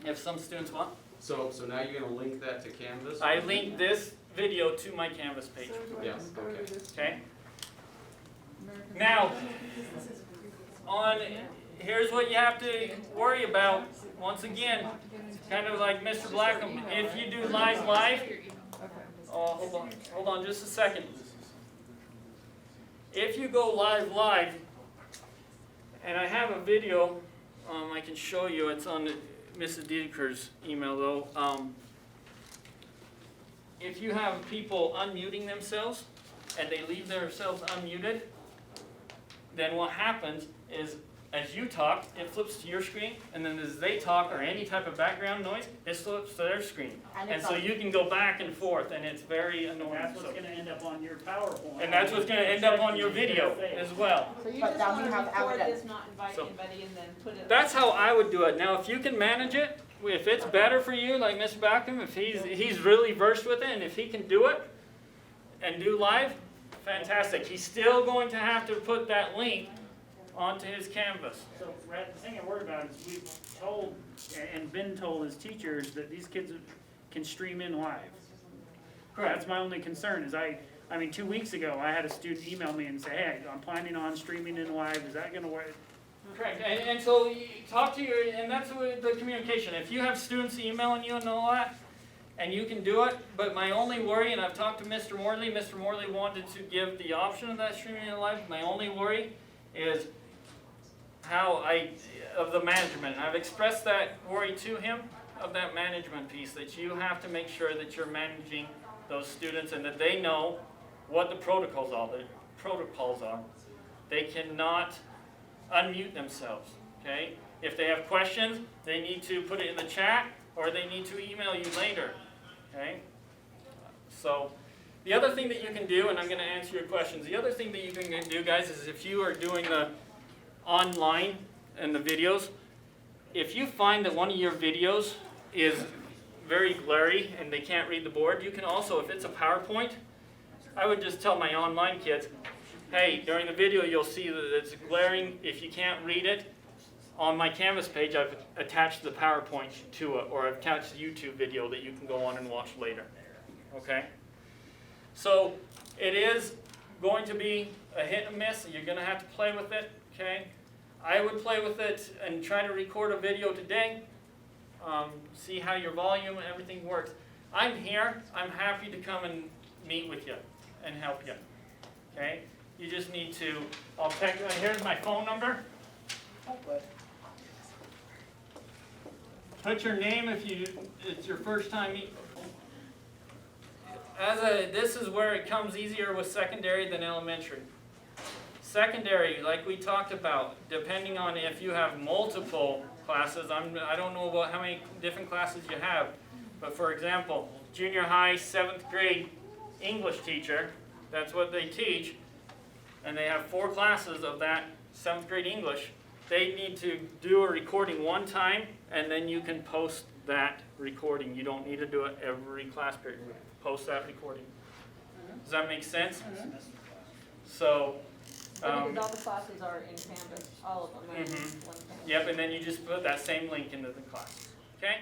[SPEAKER 10] If some students want.
[SPEAKER 6] So now you're gonna link that to Canvas?
[SPEAKER 10] I link this video to my Canvas page.
[SPEAKER 6] Yes, okay.
[SPEAKER 10] Okay? Now, here's what you have to worry about. Once again, kind of like Mr. Blackham, if you do live, oh, hold on just a second. If you go live, and I have a video, I can show you, it's on Mrs. Diediker's email though. If you have people unmuting themselves, and they leave themselves unmuted, then what happens is, as you talk, it flips to your screen, and then as they talk or any type of background noise, it flips to their screen. And so you can go back and forth, and it's very annoying.
[SPEAKER 2] That's what's going to end up on your PowerPoint.
[SPEAKER 10] And that's what's going to end up on your video as well.
[SPEAKER 1] So you just want to record this, not invite anybody, and then put it.
[SPEAKER 10] That's how I would do it. Now, if you can manage it, if it's better for you, like Mr. Backham, if he's really versed with it, and if he can do it and do live, fantastic. He's still going to have to put that link onto his Canvas.
[SPEAKER 2] So, Rhett, the thing I worry about is we've told and been told as teachers that these kids can stream in live. Correct. That's my only concern is I mean 2 weeks ago I had a student email me and say, hey, I'm planning on streaming in live. Is that going to work?
[SPEAKER 10] Correct. And so you talk to and that's the communication. If you have students emailing you and all that, and you can do it, but my only worry, and I've talked to Mr. Morley wanted to give the option of that streaming in live. My only worry is of the management. And I've expressed that worry to him of that management piece, that you have to make sure that you're managing those students and that they know what the protocols are. They cannot unmute themselves, okay? If they have questions, they need to put it in the chat or they need to email you later, okay? So the other thing that you can do, and I'm going to answer your questions, the other thing that you can do, guys, is if you are doing the online and the videos, if you find that one of your videos is very glary and they can't read the board, you can also, if it's a PowerPoint, I would just tell my online kids, hey, during the video you'll see that it's glaring. If you can't read it, on my Canvas page I've attached the PowerPoint to it, or I've attached the YouTube video that you can go on and watch later. Okay? So it is going to be a hit and miss. You're going to have to play with it. Okay? I would play with it and try to record a video today. See how your volume and everything works. I'm here. I'm happy to come and meet with you and help you. Okay? You just need to, I'll text, here's my phone number. Put your name if it's your first time. This is where it comes easier with secondary than elementary. Secondary, like we talked about, depending on if you have multiple classes, I don't know about how many different classes you have, but for example, junior high 7th grade English teacher, that's what they teach, and they have 4 classes of that 7th grade English. They need to do a recording one time, and then you can post that recording. You don't need to do it every class period. Post that recording. Does that make sense? So,
[SPEAKER 1] Because all the classes are in Canvas, all of them are in one thing.
[SPEAKER 10] Yep, and then you just put that same link into the class. Okay?